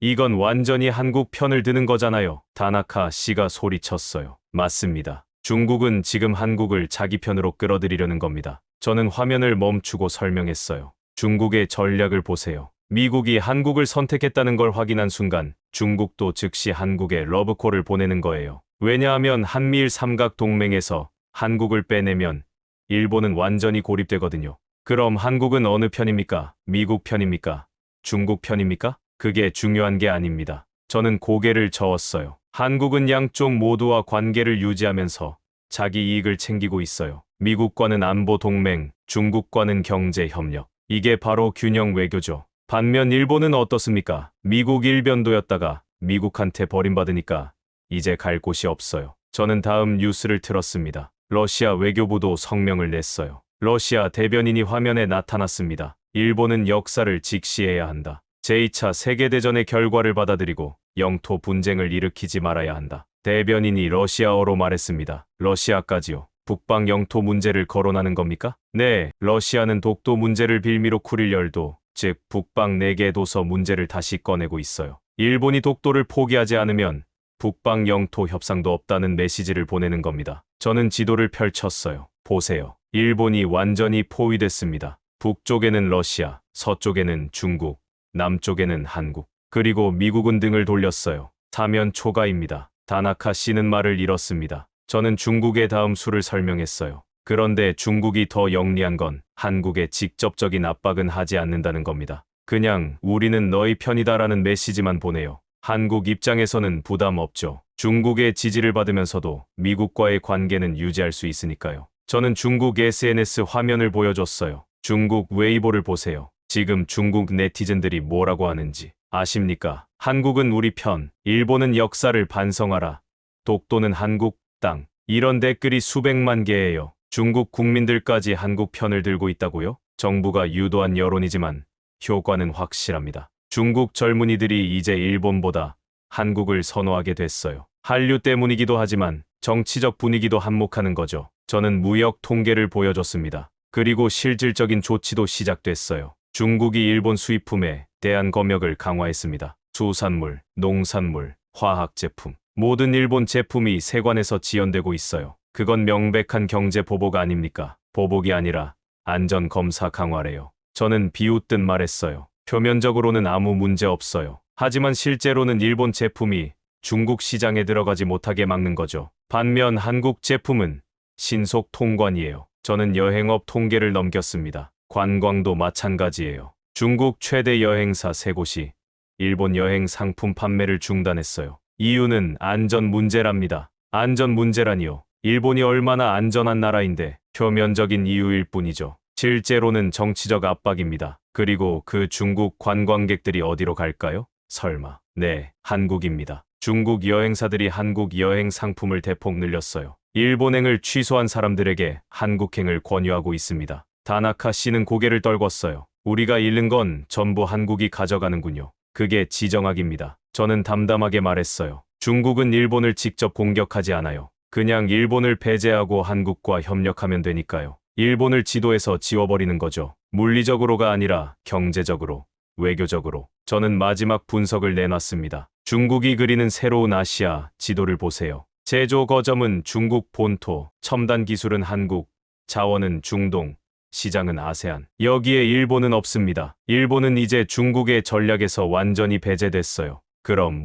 이건 완전히 한국 편을 드는 거잖아요. 다나카 씨가 소리쳤어요. 맞습니다. 중국은 지금 한국을 자기 편으로 끌어들이려는 겁니다. 저는 화면을 멈추고 설명했어요. 중국의 전략을 보세요. 미국이 한국을 선택했다는 걸 확인한 순간 중국도 즉시 한국에 러브콜을 보내는 거예요. 왜냐하면 한미일 삼각 동맹에서 한국을 빼내면 일본은 완전히 고립되거든요. 그럼 한국은 어느 편입니까? 미국 편입니까? 중국 편입니까? 그게 중요한 게 아닙니다. 저는 고개를 저었어요. 한국은 양쪽 모두와 관계를 유지하면서 자기 이익을 챙기고 있어요. 미국과는 안보 동맹, 중국과는 경제 협력. 이게 바로 균형 외교죠. 반면 일본은 어떻습니까? 미국 일변도였다가 미국한테 버림받으니까 이제 갈 곳이 없어요. 저는 다음 뉴스를 틀었습니다. 러시아 외교부도 성명을 냈어요. 러시아 대변인이 화면에 나타났습니다. 일본은 역사를 직시해야 한다. 제2차 세계대전의 결과를 받아들이고 영토 분쟁을 일으키지 말아야 한다. 대변인이 러시아어로 말했습니다. 러시아까지요? 북방 영토 문제를 거론하는 겁니까? 네, 러시아는 독도 문제를 빌미로 쿠릴 열도, 즉 북방 4개 도서 문제를 다시 꺼내고 있어요. 일본이 독도를 포기하지 않으면 북방 영토 협상도 없다는 메시지를 보내는 겁니다. 저는 지도를 펼쳤어요. 보세요. 일본이 완전히 포위됐습니다. 북쪽에는 러시아, 서쪽에는 중국, 남쪽에는 한국, 그리고 미국은 등을 돌렸어요. 사면 초가입니다. 다나카 씨는 말을 잃었습니다. 저는 중국의 다음 수를 설명했어요. 그런데 중국이 더 영리한 건 한국에 직접적인 압박은 하지 않는다는 겁니다. 그냥 우리는 너희 편이다라는 메시지만 보내요. 한국 입장에서는 부담 없죠. 중국의 지지를 받으면서도 미국과의 관계는 유지할 수 있으니까요. 저는 중국 SNS 화면을 보여줬어요. 중국 웨이보를 보세요. 지금 중국 네티즌들이 뭐라고 하는지 아십니까? 한국은 우리 편, 일본은 역사를 반성하라, 독도는 한국 땅. 이런 댓글이 수백만 개예요. 중국 국민들까지 한국 편을 들고 있다고요? 정부가 유도한 여론이지만 효과는 확실합니다. 중국 젊은이들이 이제 일본보다 한국을 선호하게 됐어요. 한류 때문이기도 하지만 정치적 분위기도 한몫하는 거죠. 저는 무역 통계를 보여줬습니다. 그리고 실질적인 조치도 시작됐어요. 중국이 일본 수입품에 대한 검역을 강화했습니다. 수산물, 농산물, 화학제품, 모든 일본 제품이 세관에서 지연되고 있어요. 그건 명백한 경제 보복 아닙니까? 보복이 아니라 안전 검사 강화래요. 저는 비웃듯 말했어요. 표면적으로는 아무 문제 없어요. 하지만 실제로는 일본 제품이 중국 시장에 들어가지 못하게 막는 거죠. 반면 한국 제품은 신속 통관이에요. 저는 여행업 통계를 넘겼습니다. 관광도 마찬가지예요. 중국 최대 여행사 3곳이 일본 여행 상품 판매를 중단했어요. 이유는 안전 문제랍니다. 안전 문제라니요. 일본이 얼마나 안전한 나라인데 표면적인 이유일 뿐이죠. 실제로는 정치적 압박입니다. 그리고 그 중국 관광객들이 어디로 갈까요? 설마. 네, 한국입니다. 중국 여행사들이 한국 여행 상품을 대폭 늘렸어요. 일본행을 취소한 사람들에게 한국행을 권유하고 있습니다. 다나카 씨는 고개를 떨궜어요. 우리가 잃는 건 전부 한국이 가져가는군요. 그게 지정학입니다. 저는 담담하게 말했어요. 중국은 일본을 직접 공격하지 않아요. 그냥 일본을 배제하고 한국과 협력하면 되니까요. 일본을 지도에서 지워버리는 거죠. 물리적으로가 아니라 경제적으로, 외교적으로. 저는 마지막 분석을 내놨습니다. 중국이 그리는 새로운 아시아 지도를 보세요. 제조 거점은 중국 본토, 첨단 기술은 한국, 자원은 중동, 시장은 아세안. 여기에 일본은 없습니다. 일본은 이제 중국의 전략에서 완전히 배제됐어요. 그럼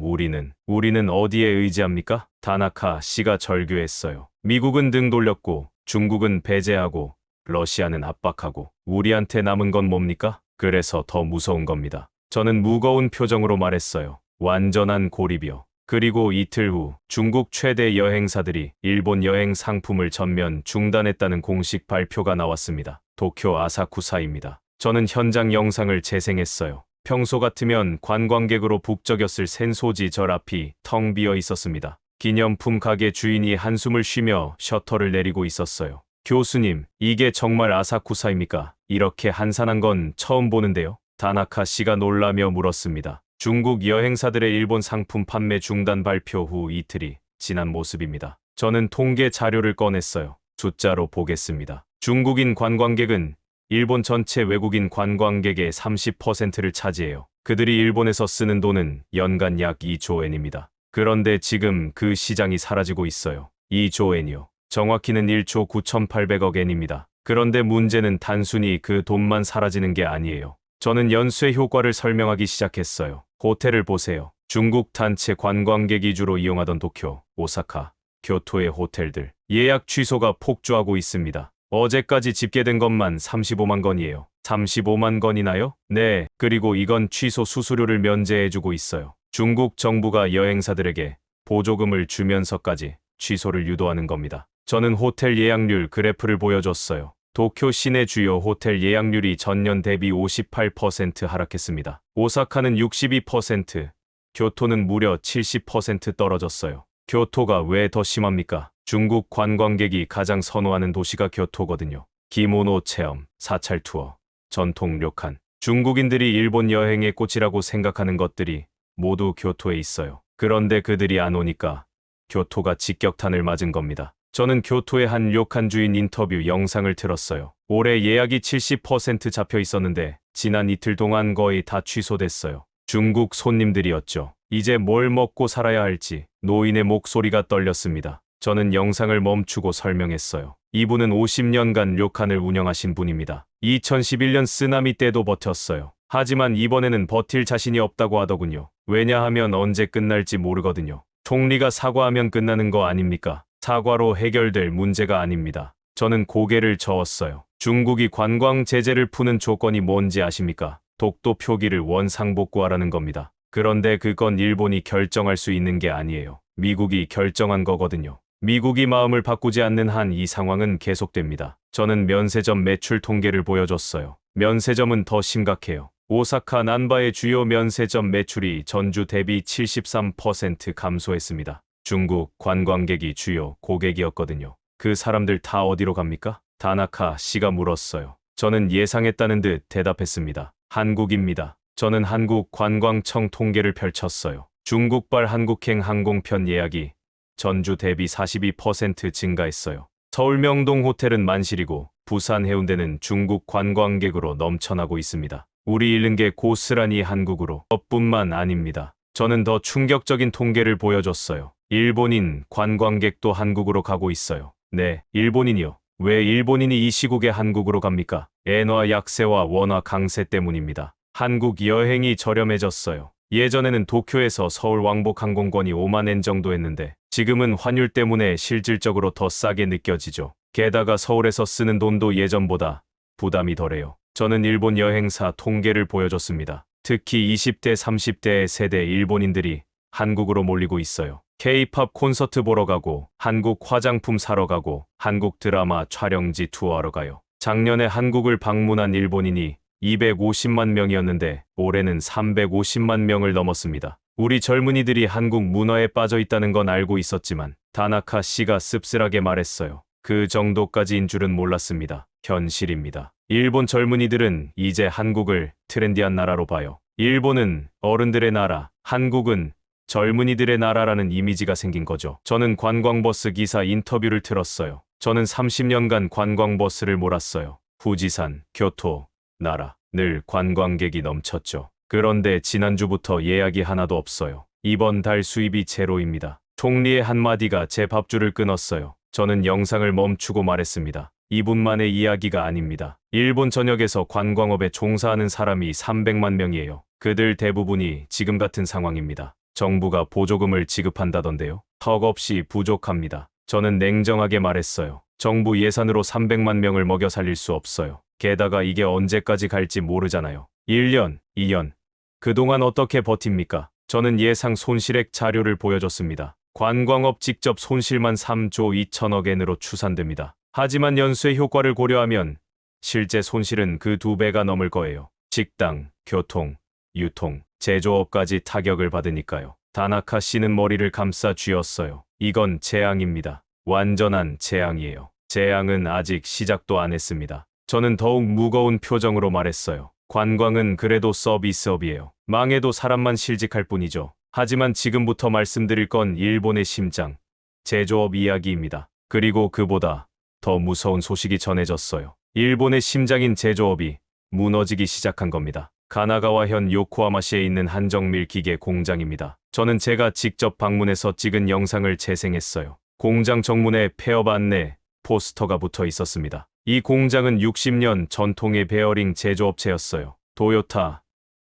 우리는 어디에 의지합니까? 다나카 씨가 절규했어요. 미국은 등 돌렸고, 중국은 배제하고, 러시아는 압박하고, 우리한테 남은 건 뭡니까? 그래서 더 무서운 겁니다. 저는 무거운 표정으로 말했어요. 완전한 고립이요. 그리고 이틀 후 중국 최대 여행사들이 일본 여행 상품을 전면 중단했다는 공식 발표가 나왔습니다. 도쿄 아사쿠사입니다. 저는 현장 영상을 재생했어요. 평소 같으면 관광객으로 북적였을 센소지 절 앞이 텅 비어 있었습니다. 기념품 가게 주인이 한숨을 쉬며 셔터를 내리고 있었어요. 교수님, 이게 정말 아사쿠사입니까? 이렇게 한산한 건 처음 보는데요. 다나카 씨가 놀라며 물었습니다. 중국 여행사들의 일본 상품 판매 중단 발표 후 이틀이 지난 모습입니다. 저는 통계 자료를 꺼냈어요. 숫자로 보겠습니다. 중국인 관광객은 일본 전체 외국인 관광객의 30%를 차지해요. 그들이 일본에서 쓰는 돈은 연간 약 2조 엔입니다. 그런데 지금 그 시장이 사라지고 있어요. 2조 엔이요. 정확히는 1조 9,800억 엔입니다. 그런데 문제는 단순히 그 돈만 사라지는 게 아니에요. 저는 연쇄 효과를 설명하기 시작했어요. 호텔을 보세요. 중국 단체 관광객 위주로 이용하던 도쿄, 오사카, 교토의 호텔들. 예약 취소가 폭주하고 있습니다. 어제까지 집계된 것만 35만 건이에요. 35만 건이나요? 네, 그리고 이건 취소 수수료를 면제해주고 있어요. 중국 정부가 여행사들에게 보조금을 주면서까지 취소를 유도하는 겁니다. 저는 호텔 예약률 그래프를 보여줬어요. 도쿄 시내 주요 호텔 예약률이 전년 대비 58% 하락했습니다. 오사카는 62%, 교토는 무려 70% 떨어졌어요. 교토가 왜 더 심합니까? 중국 관광객이 가장 선호하는 도시가 교토거든요. 기모노 체험, 사찰 투어, 전통 료칸. 중국인들이 일본 여행의 꽃이라고 생각하는 것들이 모두 교토에 있어요. 그런데 그들이 안 오니까 교토가 직격탄을 맞은 겁니다. 저는 교토의 한 료칸 주인 인터뷰 영상을 틀었어요. 올해 예약이 70% 잡혀 있었는데 지난 이틀 동안 거의 다 취소됐어요. 중국 손님들이었죠. 이제 뭘 먹고 살아야 할지 노인의 목소리가 떨렸습니다. 저는 영상을 멈추고 설명했어요. 이분은 50년간 료칸을 운영하신 분입니다. 2011년 쓰나미 때도 버텼어요. 하지만 이번에는 버틸 자신이 없다고 하더군요. 왜냐하면 언제 끝날지 모르거든요. 총리가 사과하면 끝나는 거 아닙니까? 사과로 해결될 문제가 아닙니다. 저는 고개를 저었어요. 중국이 관광 제재를 푸는 조건이 뭔지 아십니까? 독도 표기를 원상복구하라는 겁니다. 그런데 그건 일본이 결정할 수 있는 게 아니에요. 미국이 결정한 거거든요. 미국이 마음을 바꾸지 않는 한 이 상황은 계속됩니다. 저는 면세점 매출 통계를 보여줬어요. 면세점은 더 심각해요. 오사카 난바의 주요 면세점 매출이 전주 대비 73% 감소했습니다. 중국 관광객이 주요 고객이었거든요. 그 사람들 다 어디로 갑니까? 다나카 씨가 물었어요. 저는 예상했다는 듯 대답했습니다. 한국입니다. 저는 한국관광청 통계를 펼쳤어요. 중국발 한국행 항공편 예약이 전주 대비 42% 증가했어요. 서울 명동 호텔은 만실이고 부산 해운대는 중국 관광객으로 넘쳐나고 있습니다. 우리 잃는 게 고스란히 한국으로. 뿐만 아닙니다. 저는 더 충격적인 통계를 보여줬어요. 일본인 관광객도 한국으로 가고 있어요. 네, 일본인이요. 왜 일본인이 이 시국에 한국으로 갑니까? 엔화 약세와 원화 강세 때문입니다. 한국 여행이 저렴해졌어요. 예전에는 도쿄에서 서울 왕복 항공권이 5만 엔 정도 했는데 지금은 환율 때문에 실질적으로 더 싸게 느껴지죠. 게다가 서울에서 쓰는 돈도 예전보다 부담이 덜해요. 저는 일본 여행사 통계를 보여줬습니다. 특히 20대, 30대 세대 일본인들이 한국으로 몰리고 있어요. K-팝 콘서트 보러 가고, 한국 화장품 사러 가고, 한국 드라마 촬영지 투어하러 가요. 작년에 한국을 방문한 일본인이 250만 명이었는데 올해는 350만 명을 넘었습니다. 우리 젊은이들이 한국 문화에 빠져 있다는 건 알고 있었지만 다나카 씨가 씁쓸하게 말했어요. 그 정도까지인 줄은 몰랐습니다. 현실입니다. 일본 젊은이들은 이제 한국을 트렌디한 나라로 봐요. 일본은 어른들의 나라, 한국은 젊은이들의 나라라는 이미지가 생긴 거죠. 저는 관광버스 기사 인터뷰를 들었어요. 저는 30년간 관광버스를 몰았어요. 후지산, 교토, 나라, 늘 관광객이 넘쳤죠. 그런데 지난주부터 예약이 하나도 없어요. 이번 달 수입이 제로입니다. 총리의 한마디가 제 밥줄을 끊었어요. 저는 영상을 멈추고 말했습니다. 이분만의 이야기가 아닙니다. 일본 전역에서 관광업에 종사하는 사람이 300만 명이에요. 그들 대부분이 지금 같은 상황입니다. 정부가 보조금을 지급한다던데요. 턱없이 부족합니다. 저는 냉정하게 말했어요. 정부 예산으로 300만 명을 먹여 살릴 수 없어요. 게다가 이게 언제까지 갈지 모르잖아요. 1년, 2년. 그동안 어떻게 버팁니까? 저는 예상 손실액 자료를 보여줬습니다. 관광업 직접 손실만 3조 2천억 엔으로 추산됩니다. 하지만 연수의 효과를 고려하면 실제 손실은 그 2배가 넘을 거예요. 식당, 교통, 유통, 제조업까지 타격을 받으니까요. 다나카 씨는 머리를 감싸 쥐었어요. 이건 재앙입니다. 완전한 재앙이에요. 재앙은 아직 시작도 안 했습니다. 저는 더욱 무거운 표정으로 말했어요. 관광은 그래도 서비스업이에요. 망해도 사람만 실직할 뿐이죠. 하지만 지금부터 말씀드릴 건 일본의 심장, 제조업 이야기입니다. 그리고 그보다 더 무서운 소식이 전해졌어요. 일본의 심장인 제조업이 무너지기 시작한 겁니다. 가나가와현 요코하마시에 있는 한정밀 기계 공장입니다. 저는 제가 직접 방문해서 찍은 영상을 재생했어요. 공장 정문에 폐업 안내 포스터가 붙어 있었습니다. 이 공장은 60년 전통의 베어링 제조업체였어요. 도요타,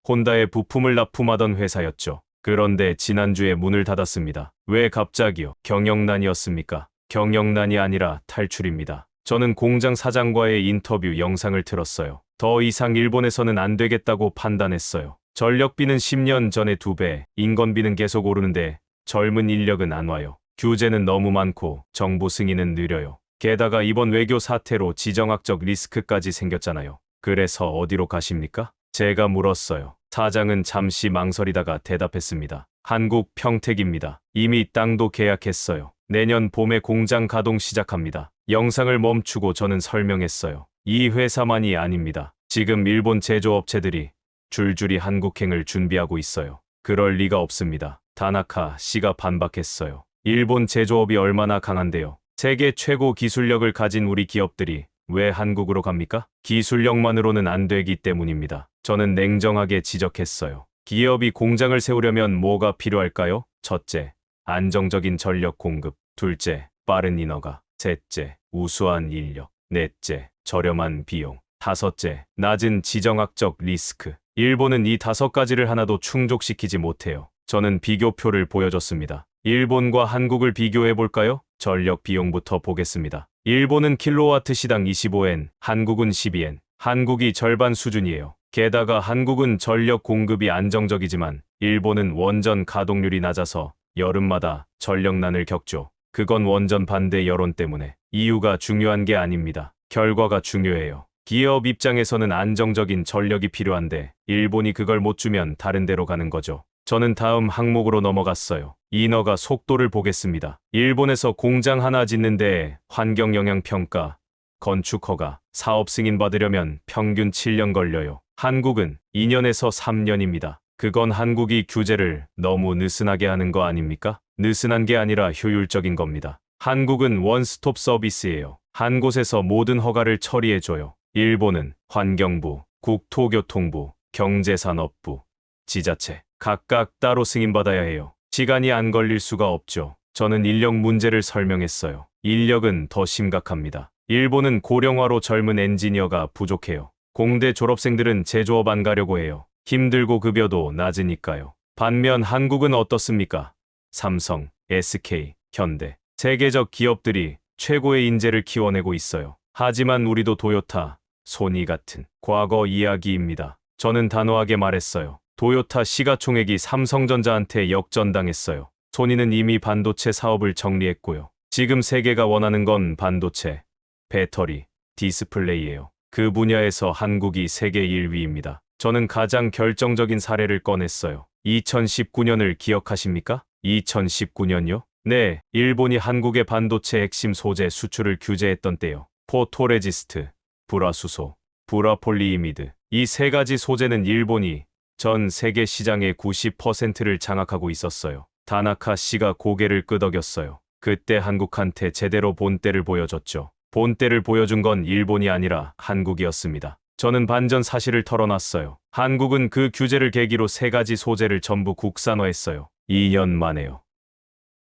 혼다의 부품을 납품하던 회사였죠. 그런데 지난주에 문을 닫았습니다. 왜 갑자기요? 경영난이었습니까? 경영난이 아니라 탈출입니다. 저는 공장 사장과의 인터뷰 영상을 틀었어요. 더 이상 일본에서는 안 되겠다고 판단했어요. 전력비는 10년 전에 2배, 인건비는 계속 오르는데 젊은 인력은 안 와요. 규제는 너무 많고 정부 승인은 느려요. 게다가 이번 외교 사태로 지정학적 리스크까지 생겼잖아요. 그래서 어디로 가십니까? 제가 물었어요. 사장은 잠시 망설이다가 대답했습니다. 한국 평택입니다. 이미 땅도 계약했어요. 내년 봄에 공장 가동 시작합니다. 영상을 멈추고 저는 설명했어요. 이 회사만이 아닙니다. 지금 일본 제조업체들이 줄줄이 한국행을 준비하고 있어요. 그럴 리가 없습니다. 다나카 씨가 반박했어요. 일본 제조업이 얼마나 강한데요. 세계 최고 기술력을 가진 우리 기업들이 왜 한국으로 갑니까? 기술력만으로는 안 되기 때문입니다. 저는 냉정하게 지적했어요. 기업이 공장을 세우려면 뭐가 필요할까요? 첫째, 안정적인 전력 공급. 둘째, 빠른 인허가. 셋째, 우수한 인력. 넷째, 저렴한 비용. 다섯째, 낮은 지정학적 리스크. 일본은 이 5가지를 하나도 충족시키지 못해요. 저는 비교표를 보여줬습니다. 일본과 한국을 비교해볼까요? 전력 비용부터 보겠습니다. 일본은 킬로와트 시당 25엔, 한국은 12엔. 한국이 절반 수준이에요. 게다가 한국은 전력 공급이 안정적이지만 일본은 원전 가동률이 낮아서 여름마다 전력난을 겪죠. 그건 원전 반대 여론 때문에. 이유가 중요한 게 아닙니다. 결과가 중요해요. 기업 입장에서는 안정적인 전력이 필요한데 일본이 그걸 못 주면 다른 데로 가는 거죠. 저는 다음 항목으로 넘어갔어요. 인허가 속도를 보겠습니다. 일본에서 공장 하나 짓는데 환경영향평가, 건축 허가, 사업 승인 받으려면 평균 7년 걸려요. 한국은 2년에서 3년입니다. 그건 한국이 규제를 너무 느슨하게 하는 거 아닙니까? 느슨한 게 아니라 효율적인 겁니다. 한국은 원스톱 서비스예요. 한 곳에서 모든 허가를 처리해줘요. 일본은 환경부, 국토교통부, 경제산업부, 지자체 각각 따로 승인받아야 해요. 시간이 안 걸릴 수가 없죠. 저는 인력 문제를 설명했어요. 인력은 더 심각합니다. 일본은 고령화로 젊은 엔지니어가 부족해요. 공대 졸업생들은 제조업 안 가려고 해요. 힘들고 급여도 낮으니까요. 반면 한국은 어떻습니까? 삼성, SK, 현대, 세계적 기업들이 최고의 인재를 키워내고 있어요. 하지만 우리도 도요타, 소니 같은 과거 이야기입니다. 저는 단호하게 말했어요. 도요타 시가총액이 삼성전자한테 역전당했어요. 소니는 이미 반도체 사업을 정리했고요. 지금 세계가 원하는 건 반도체, 배터리, 디스플레이예요. 그 분야에서 한국이 세계 1위입니다. 저는 가장 결정적인 사례를 꺼냈어요. 2019년을 기억하십니까? 2019년요? 네, 일본이 한국의 반도체 핵심 소재 수출을 규제했던 때요. 포토레지스트, 불화수소, 불화폴리이미드. 이 세 가지 소재는 일본이 전 세계 시장의 90%를 장악하고 있었어요. 다나카 씨가 고개를 끄덕였어요. 그때 한국한테 제대로 본때를 보여줬죠. 본때를 보여준 건 일본이 아니라 한국이었습니다. 저는 반전 사실을 털어놨어요. 한국은 그 규제를 계기로 세 가지 소재를 전부 국산화했어요. 2년 만에요.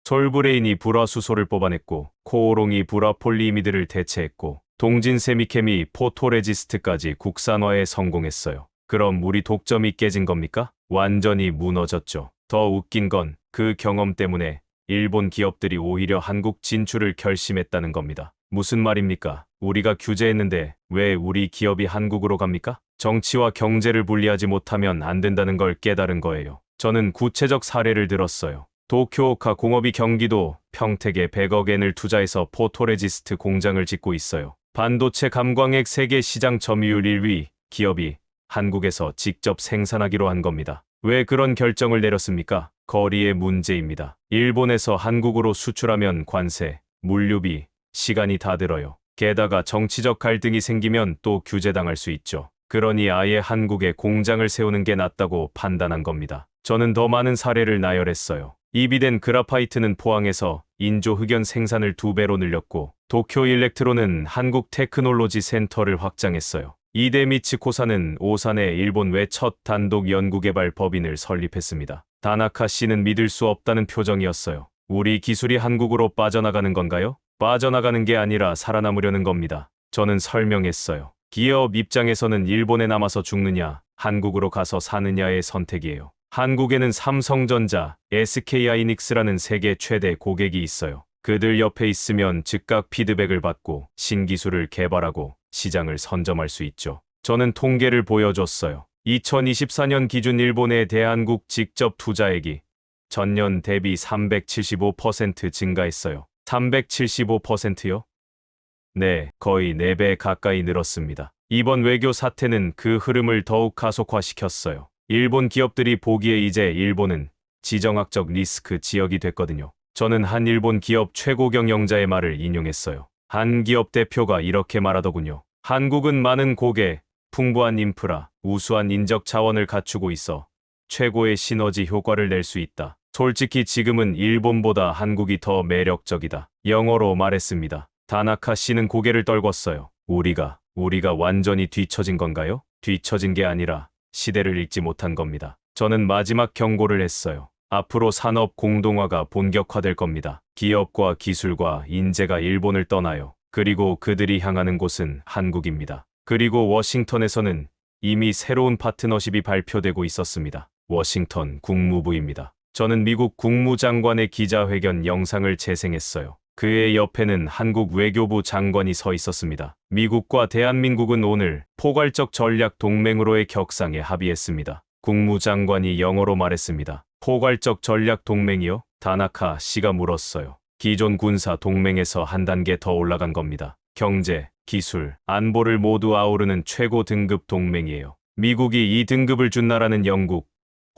솔브레인이 불화수소를 뽑아냈고, 코오롱이 불화폴리이미드를 대체했고, 동진세미캠이 포토레지스트까지 국산화에 성공했어요. 그럼 우리 독점이 깨진 겁니까? 완전히 무너졌죠. 더 웃긴 건 그 경험 때문에 일본 기업들이 오히려 한국 진출을 결심했다는 겁니다. 무슨 말입니까? 우리가 규제했는데 왜 우리 기업이 한국으로 갑니까? 정치와 경제를 분리하지 못하면 안 된다는 걸 깨달은 거예요. 저는 구체적 사례를 들었어요. 도쿄오카 공업이 경기도 평택에 100억 엔을 투자해서 포토레지스트 공장을 짓고 있어요. 반도체 감광액 세계 시장 점유율 1위 기업이 한국에서 직접 생산하기로 한 겁니다. 왜 그런 결정을 내렸습니까? 거리의 문제입니다. 일본에서 한국으로 수출하면 관세, 물류비, 시간이 다 들어요. 게다가 정치적 갈등이 생기면 또 규제당할 수 있죠. 그러니 아예 한국에 공장을 세우는 게 낫다고 판단한 겁니다. 저는 더 많은 사례를 나열했어요. 이비덴 그라파이트는 포항에서 인조 흑연 생산을 2배로 늘렸고, 도쿄 일렉트로는 한국 테크놀로지 센터를 확장했어요. 이데미츠 코사는 오산에 일본 외 첫 단독 연구개발 법인을 설립했습니다. 다나카 씨는 믿을 수 없다는 표정이었어요. 우리 기술이 한국으로 빠져나가는 건가요? 빠져나가는 게 아니라 살아남으려는 겁니다. 저는 설명했어요. 기업 입장에서는 일본에 남아서 죽느냐, 한국으로 가서 사느냐의 선택이에요. 한국에는 삼성전자, SK하이닉스라는 세계 최대 고객이 있어요. 그들 옆에 있으면 즉각 피드백을 받고 신기술을 개발하고 시장을 선점할 수 있죠. 저는 통계를 보여줬어요. 2024년 기준 일본의 대한국 직접 투자액이 전년 대비 375% 증가했어요. 375%요? 네, 거의 4배 가까이 늘었습니다. 이번 외교 사태는 그 흐름을 더욱 가속화시켰어요. 일본 기업들이 보기에 이제 일본은 지정학적 리스크 지역이 됐거든요. 저는 한 일본 기업 최고 경영자의 말을 인용했어요. 한 기업 대표가 이렇게 말하더군요. 한국은 많은 고객, 풍부한 인프라, 우수한 인적 자원을 갖추고 있어 최고의 시너지 효과를 낼 수 있다. 솔직히 지금은 일본보다 한국이 더 매력적이다. 영어로 말했습니다. 다나카 씨는 고개를 떨궜어요. 우리가 완전히 뒤처진 건가요? 뒤처진 게 아니라 시대를 읽지 못한 겁니다. 저는 마지막 경고를 했어요. 앞으로 산업 공동화가 본격화될 겁니다. 기업과 기술과 인재가 일본을 떠나요. 그리고 그들이 향하는 곳은 한국입니다. 그리고 워싱턴에서는 이미 새로운 파트너십이 발표되고 있었습니다. 워싱턴 국무부입니다. 저는 미국 국무장관의 기자회견 영상을 재생했어요. 그의 옆에는 한국 외교부 장관이 서 있었습니다. 미국과 대한민국은 오늘 포괄적 전략 동맹으로의 격상에 합의했습니다. 국무장관이 영어로 말했습니다. 포괄적 전략 동맹이요? 다나카 씨가 물었어요. 기존 군사 동맹에서 한 단계 더 올라간 겁니다. 경제, 기술, 안보를 모두 아우르는 최고 등급 동맹이에요. 미국이 이 등급을 준 나라는 영국,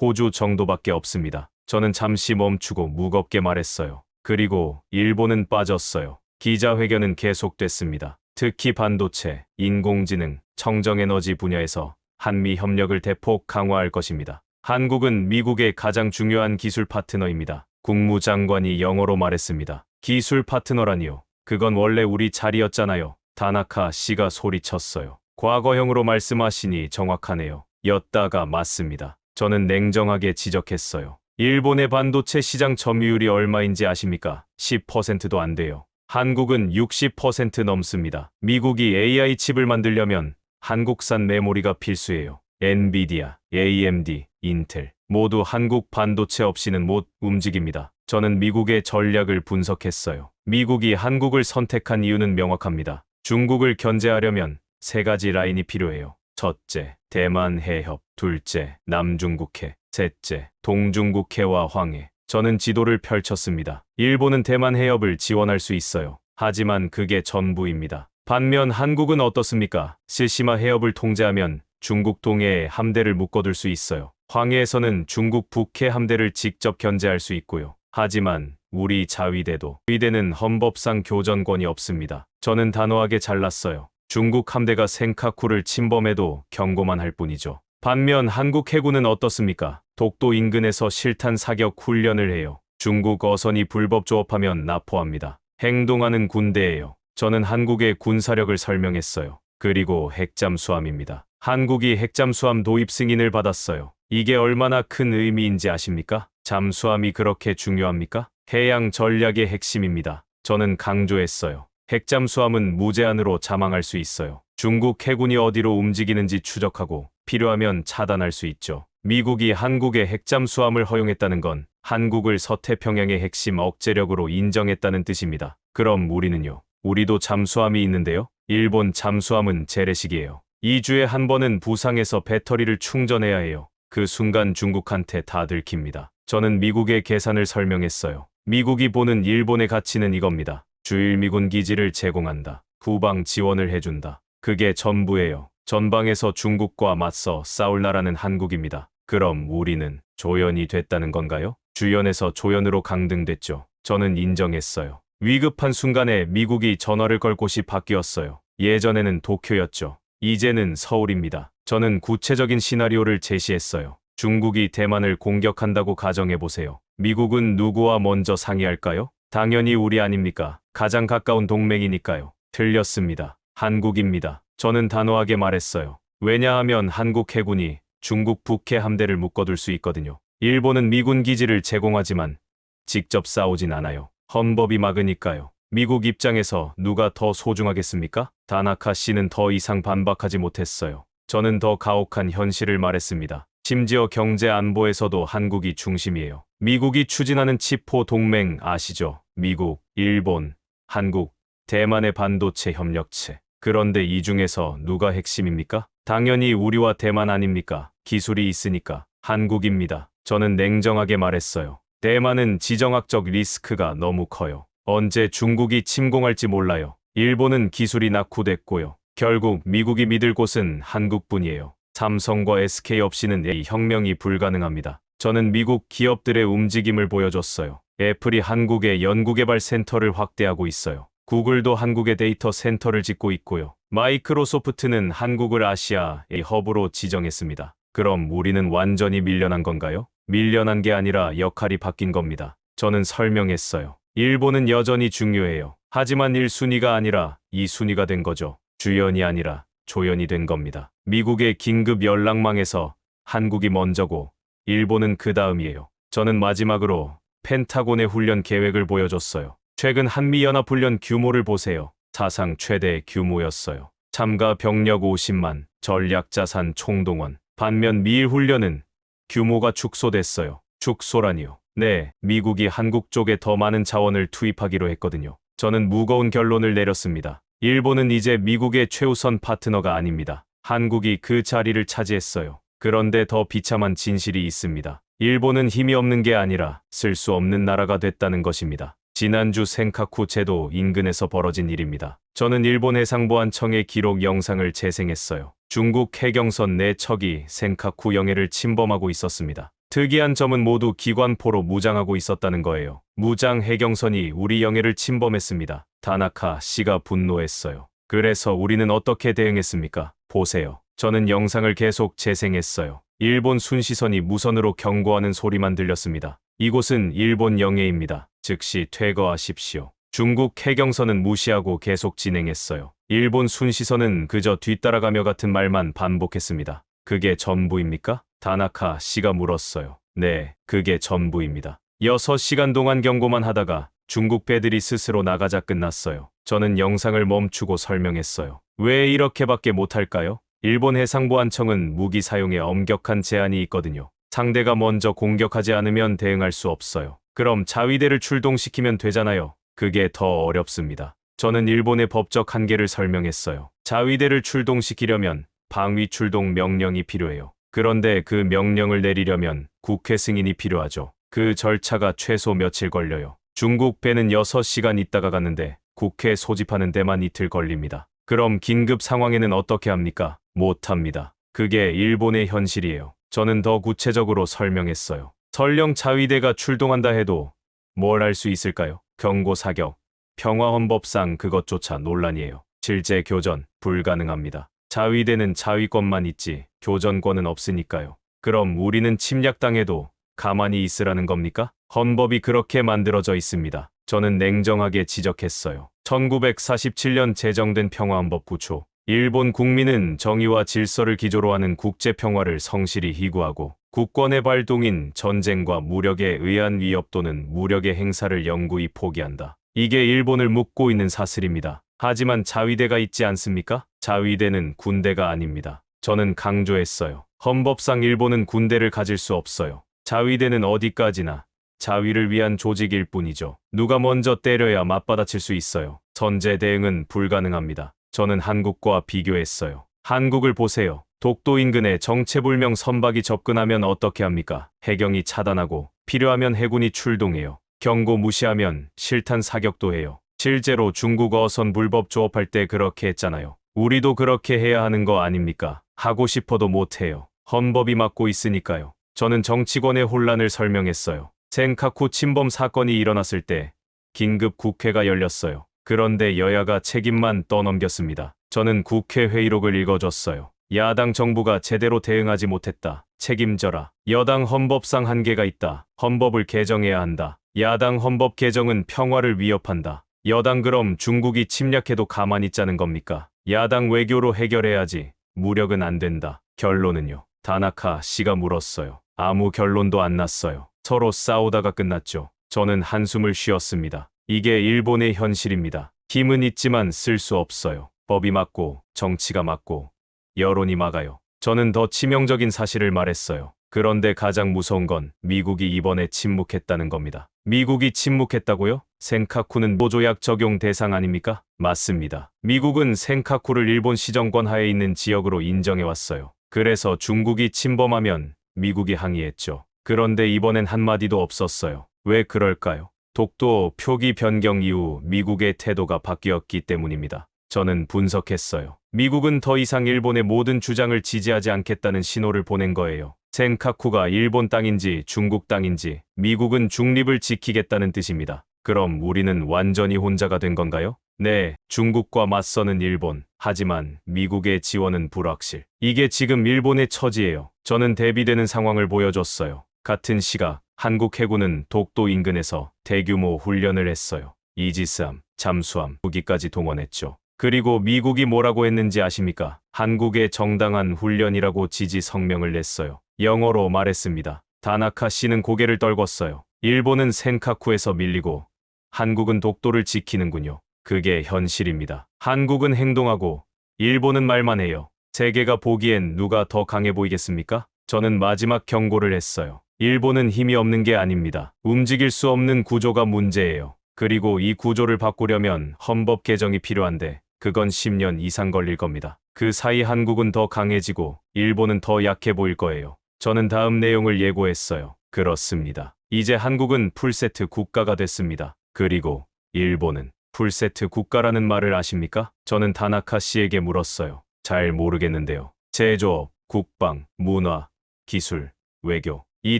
호주 정도밖에 없습니다. 저는 잠시 멈추고 무겁게 말했어요. 그리고 일본은 빠졌어요. 기자회견은 계속됐습니다. 특히 반도체, 인공지능, 청정에너지 분야에서 한미 협력을 대폭 강화할 것입니다. 한국은 미국의 가장 중요한 기술 파트너입니다. 국무장관이 영어로 말했습니다. 기술 파트너라니요. 그건 원래 우리 자리였잖아요. 다나카 씨가 소리쳤어요. 과거형으로 말씀하시니 정확하네요. 였다가 맞습니다. 저는 냉정하게 지적했어요. 일본의 반도체 시장 점유율이 얼마인지 아십니까? 10%도 안 돼요. 한국은 60% 넘습니다. 미국이 AI 칩을 만들려면 한국산 메모리가 필수예요. 엔비디아, AMD, 인텔 모두 한국 반도체 없이는 못 움직입니다. 저는 미국의 전략을 분석했어요. 미국이 한국을 선택한 이유는 명확합니다. 중국을 견제하려면 세 가지 라인이 필요해요. 첫째, 대만 해협. 둘째, 남중국해. 셋째, 동중국해와 황해. 저는 지도를 펼쳤습니다. 일본은 대만 해협을 지원할 수 있어요. 하지만 그게 전부입니다. 반면 한국은 어떻습니까? 실시마 해협을 통제하면 중국 동해에 함대를 묶어둘 수 있어요. 황해에서는 중국 북해 함대를 직접 견제할 수 있고요. 하지만 우리 자위대는 헌법상 교전권이 없습니다. 저는 단호하게 잘랐어요. 중국 함대가 센카쿠를 침범해도 경고만 할 뿐이죠. 반면 한국 해군은 어떻습니까? 독도 인근에서 실탄 사격 훈련을 해요. 중국 어선이 불법 조업하면 납포합니다. 행동하는 군대예요. 저는 한국의 군사력을 설명했어요. 그리고 핵잠수함입니다. 한국이 핵잠수함 도입 승인을 받았어요. 이게 얼마나 큰 의미인지 아십니까? 잠수함이 그렇게 중요합니까? 해양 전략의 핵심입니다. 저는 강조했어요. 핵잠수함은 무제한으로 잠항할 수 있어요. 중국 해군이 어디로 움직이는지 추적하고 필요하면 차단할 수 있죠. 미국이 한국의 핵잠수함을 허용했다는 건 한국을 서태평양의 핵심 억제력으로 인정했다는 뜻입니다. 그럼 우리는요? 우리도 잠수함이 있는데요. 일본 잠수함은 재래식이에요. 2주에 한 번은 부상해서 배터리를 충전해야 해요. 그 순간 중국한테 다 들킵니다. 저는 미국의 계산을 설명했어요. 미국이 보는 일본의 가치는 이겁니다. 주일 미군 기지를 제공한다. 후방 지원을 해준다. 그게 전부예요. 전방에서 중국과 맞서 싸울 나라는 한국입니다. 그럼 우리는 조연이 됐다는 건가요? 주연에서 조연으로 강등됐죠. 저는 인정했어요. 위급한 순간에 미국이 전화를 걸 곳이 바뀌었어요. 예전에는 도쿄였죠. 이제는 서울입니다. 저는 구체적인 시나리오를 제시했어요. 중국이 대만을 공격한다고 가정해보세요. 미국은 누구와 먼저 상의할까요? 당연히 우리 아닙니까? 가장 가까운 동맹이니까요. 틀렸습니다. 한국입니다. 저는 단호하게 말했어요. 왜냐하면 한국 해군이 중국 북해 함대를 묶어둘 수 있거든요. 일본은 미군 기지를 제공하지만 직접 싸우진 않아요. 헌법이 막으니까요. 미국 입장에서 누가 더 소중하겠습니까? 다나카 씨는 더 이상 반박하지 못했어요. 저는 더 가혹한 현실을 말했습니다. 심지어 경제 안보에서도 한국이 중심이에요. 미국이 추진하는 치포 동맹 아시죠? 미국, 일본, 한국, 대만의 반도체 협력체. 그런데 이 중에서 누가 핵심입니까? 당연히 우리와 대만 아닙니까? 기술이 있으니까 한국입니다. 저는 냉정하게 말했어요. 대만은 지정학적 리스크가 너무 커요. 언제 중국이 침공할지 몰라요. 일본은 기술이 낙후됐고요. 결국 미국이 믿을 곳은 한국뿐이에요. 삼성과 SK 없이는 이 혁명이 불가능합니다. 저는 미국 기업들의 움직임을 보여줬어요. 애플이 한국의 연구개발 센터를 확대하고 있어요. 구글도 한국의 데이터 센터를 짓고 있고요. 마이크로소프트는 한국을 아시아의 허브로 지정했습니다. 그럼 우리는 완전히 밀려난 건가요? 밀려난 게 아니라 역할이 바뀐 겁니다. 저는 설명했어요. 일본은 여전히 중요해요. 하지만 1순위가 아니라 2순위가 된 거죠. 주연이 아니라 조연이 된 겁니다. 미국의 긴급 연락망에서 한국이 먼저고 일본은 그 다음이에요. 저는 마지막으로 펜타곤의 훈련 계획을 보여줬어요. 최근 한미연합훈련 규모를 보세요. 사상 최대 규모였어요. 참가 병력 50만, 전략자산 총동원. 반면 미일 훈련은 규모가 축소됐어요. 축소라니요. 네, 미국이 한국 쪽에 더 많은 자원을 투입하기로 했거든요. 저는 무거운 결론을 내렸습니다. 일본은 이제 미국의 최우선 파트너가 아닙니다. 한국이 그 자리를 차지했어요. 그런데 더 비참한 진실이 있습니다. 일본은 힘이 없는 게 아니라 쓸 수 없는 나라가 됐다는 것입니다. 지난주 센카쿠 제도 인근에서 벌어진 일입니다. 저는 일본 해상보안청의 기록 영상을 재생했어요. 중국 해경선 4척이 센카쿠 영해를 침범하고 있었습니다. 특이한 점은 모두 기관포로 무장하고 있었다는 거예요. 무장 해경선이 우리 영해를 침범했습니다. 다나카 씨가 분노했어요. 그래서 우리는 어떻게 대응했습니까? 보세요. 저는 영상을 계속 재생했어요. 일본 순시선이 무선으로 경고하는 소리만 들렸습니다. 이곳은 일본 영해입니다. 즉시 퇴거하십시오. 중국 해경선은 무시하고 계속 진행했어요. 일본 순시선은 그저 뒤따라가며 같은 말만 반복했습니다. 그게 전부입니까? 다나카 씨가 물었어요. 네, 그게 전부입니다. 6시간 동안 경고만 하다가 중국 배들이 스스로 나가자 끝났어요. 저는 영상을 멈추고 설명했어요. 왜 이렇게밖에 못할까요? 일본 해상보안청은 무기 사용에 엄격한 제한이 있거든요. 상대가 먼저 공격하지 않으면 대응할 수 없어요. 그럼 자위대를 출동시키면 되잖아요. 그게 더 어렵습니다. 저는 일본의 법적 한계를 설명했어요. 자위대를 출동시키려면 방위 출동 명령이 필요해요. 그런데 그 명령을 내리려면 국회 승인이 필요하죠. 그 절차가 최소 며칠 걸려요. 중국 배는 6시간 있다가 갔는데 국회 소집하는 데만 이틀 걸립니다. 그럼 긴급 상황에는 어떻게 합니까? 못합니다. 그게 일본의 현실이에요. 저는 더 구체적으로 설명했어요. 설령 자위대가 출동한다 해도 뭘 할 수 있을까요? 경고 사격, 평화헌법상 그것조차 논란이에요. 실제 교전 불가능합니다. 자위대는 자위권만 있지 교전권은 없으니까요. 그럼 우리는 침략당해도 가만히 있으라는 겁니까? 헌법이 그렇게 만들어져 있습니다. 저는 냉정하게 지적했어요. 1947년 제정된 평화헌법 9조. 일본 국민은 정의와 질서를 기조로 하는 국제평화를 성실히 희구하고 국권의 발동인 전쟁과 무력에 의한 위협 또는 무력의 행사를 영구히 포기한다. 이게 일본을 묶고 있는 사슬입니다. 하지만 자위대가 있지 않습니까? 자위대는 군대가 아닙니다. 저는 강조했어요. 헌법상 일본은 군대를 가질 수 없어요. 자위대는 어디까지나 자위를 위한 조직일 뿐이죠. 누가 먼저 때려야 맞받아칠 수 있어요. 선제 대응은 불가능합니다. 저는 한국과 비교했어요. 한국을 보세요. 독도 인근에 정체불명 선박이 접근하면 어떻게 합니까? 해경이 차단하고 필요하면 해군이 출동해요. 경고 무시하면 실탄 사격도 해요. 실제로 중국 어선 불법 조업할 때 그렇게 했잖아요. 우리도 그렇게 해야 하는 거 아닙니까? 하고 싶어도 못해요. 헌법이 막고 있으니까요. 저는 정치권의 혼란을 설명했어요. 센카쿠 침범 사건이 일어났을 때 긴급 국회가 열렸어요. 그런데 여야가 책임만 떠넘겼습니다. 저는 국회 회의록을 읽어줬어요. 야당 정부가 제대로 대응하지 못했다. 책임져라. 여당 헌법상 한계가 있다. 헌법을 개정해야 한다. 야당 헌법 개정은 평화를 위협한다. 여당 그럼 중국이 침략해도 가만히 있자는 겁니까? 야당 외교로 해결해야지. 무력은 안 된다. 결론은요? 다나카 씨가 물었어요. 아무 결론도 안 났어요. 서로 싸우다가 끝났죠. 저는 한숨을 쉬었습니다. 이게 일본의 현실입니다. 힘은 있지만 쓸 수 없어요. 법이 맞고 정치가 맞고 여론이 막아요. 저는 더 치명적인 사실을 말했어요. 그런데 가장 무서운 건 미국이 이번에 침묵했다는 겁니다. 미국이 침묵했다고요? 센카쿠는 보조약 적용 대상 아닙니까? 맞습니다. 미국은 센카쿠를 일본 시정권 하에 있는 지역으로 인정해왔어요. 그래서 중국이 침범하면 미국이 항의했죠. 그런데 이번엔 한마디도 없었어요. 왜 그럴까요? 독도 표기 변경 이후 미국의 태도가 바뀌었기 때문입니다. 저는 분석했어요. 미국은 더 이상 일본의 모든 주장을 지지하지 않겠다는 신호를 보낸 거예요. 센카쿠가 일본 땅인지 중국 땅인지 미국은 중립을 지키겠다는 뜻입니다. 그럼 우리는 완전히 혼자가 된 건가요? 네, 중국과 맞서는 일본. 하지만 미국의 지원은 불확실. 이게 지금 일본의 처지예요. 저는 대비되는 상황을 보여줬어요. 같은 시각 한국 해군은 독도 인근에서 대규모 훈련을 했어요. 이지스함, 잠수함, 무기까지 동원했죠. 그리고 미국이 뭐라고 했는지 아십니까? 한국의 정당한 훈련이라고 지지 성명을 냈어요. 영어로 말했습니다. 다나카 씨는 고개를 떨궜어요. 일본은 센카쿠에서 밀리고 한국은 독도를 지키는군요. 그게 현실입니다. 한국은 행동하고 일본은 말만 해요. 세계가 보기엔 누가 더 강해 보이겠습니까? 저는 마지막 경고를 했어요. 일본은 힘이 없는 게 아닙니다. 움직일 수 없는 구조가 문제예요. 그리고 이 구조를 바꾸려면 헌법 개정이 필요한데 그건 10년 이상 걸릴 겁니다. 그 사이 한국은 더 강해지고 일본은 더 약해 보일 거예요. 저는 다음 내용을 예고했어요. 그렇습니다. 이제 한국은 풀세트 국가가 됐습니다. 그리고 일본은 풀세트 국가라는 말을 아십니까? 저는 다나카 씨에게 물었어요. 잘 모르겠는데요. 제조업, 국방, 문화, 기술, 외교. 이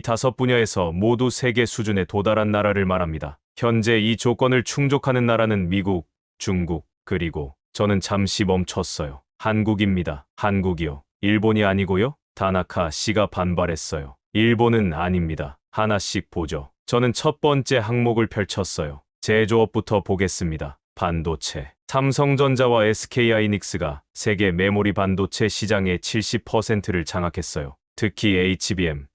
5분야에서 모두 세계 수준에 도달한 나라를 말합니다. 현재 이 조건을 충족하는 나라는 미국, 중국, 그리고 저는 잠시 멈췄어요. 한국입니다. 한국이요. 일본이 아니고요? 다나카 씨가 반발했어요. 일본은 아닙니다. 하나씩 보죠. 저는 첫 번째 항목을 펼쳤어요. 제조업부터 보겠습니다. 반도체. 삼성전자와 SK하이닉스가 세계 메모리 반도체 시장의 70%를 장악했어요. 특히 HBM,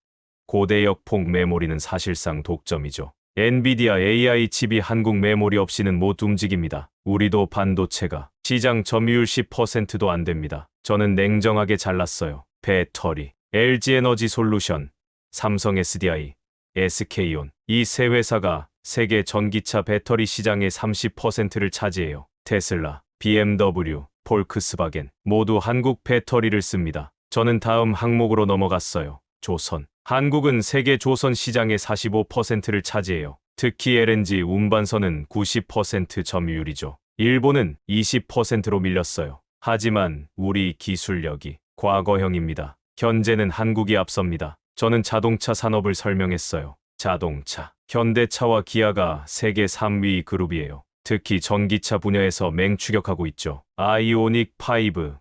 고대역 폭 메모리는 사실상 독점이죠. 엔비디아 AI 칩이 한국 메모리 없이는 못 움직입니다. 우리도 반도체가 시장 점유율 10%도 안 됩니다. 저는 냉정하게 잘랐어요. 배터리, LG에너지 솔루션, 삼성 SDI, SK온. 이 세 회사가 세계 전기차 배터리 시장의 30%를 차지해요. 테슬라, BMW, 폴크스바겐 모두 한국 배터리를 씁니다. 저는 다음 항목으로 넘어갔어요. 조선. 한국은 세계 조선 시장의 45%를 차지해요. 특히 LNG 운반선은 90% 점유율이죠. 일본은 20%로 밀렸어요. 하지만 우리 기술력이 과거형입니다. 현재는 한국이 앞섭니다. 저는 자동차 산업을 설명했어요. 자동차. 현대차와 기아가 세계 3위 그룹이에요. 특히 전기차 분야에서 맹추격하고 있죠. 아이오닉 5,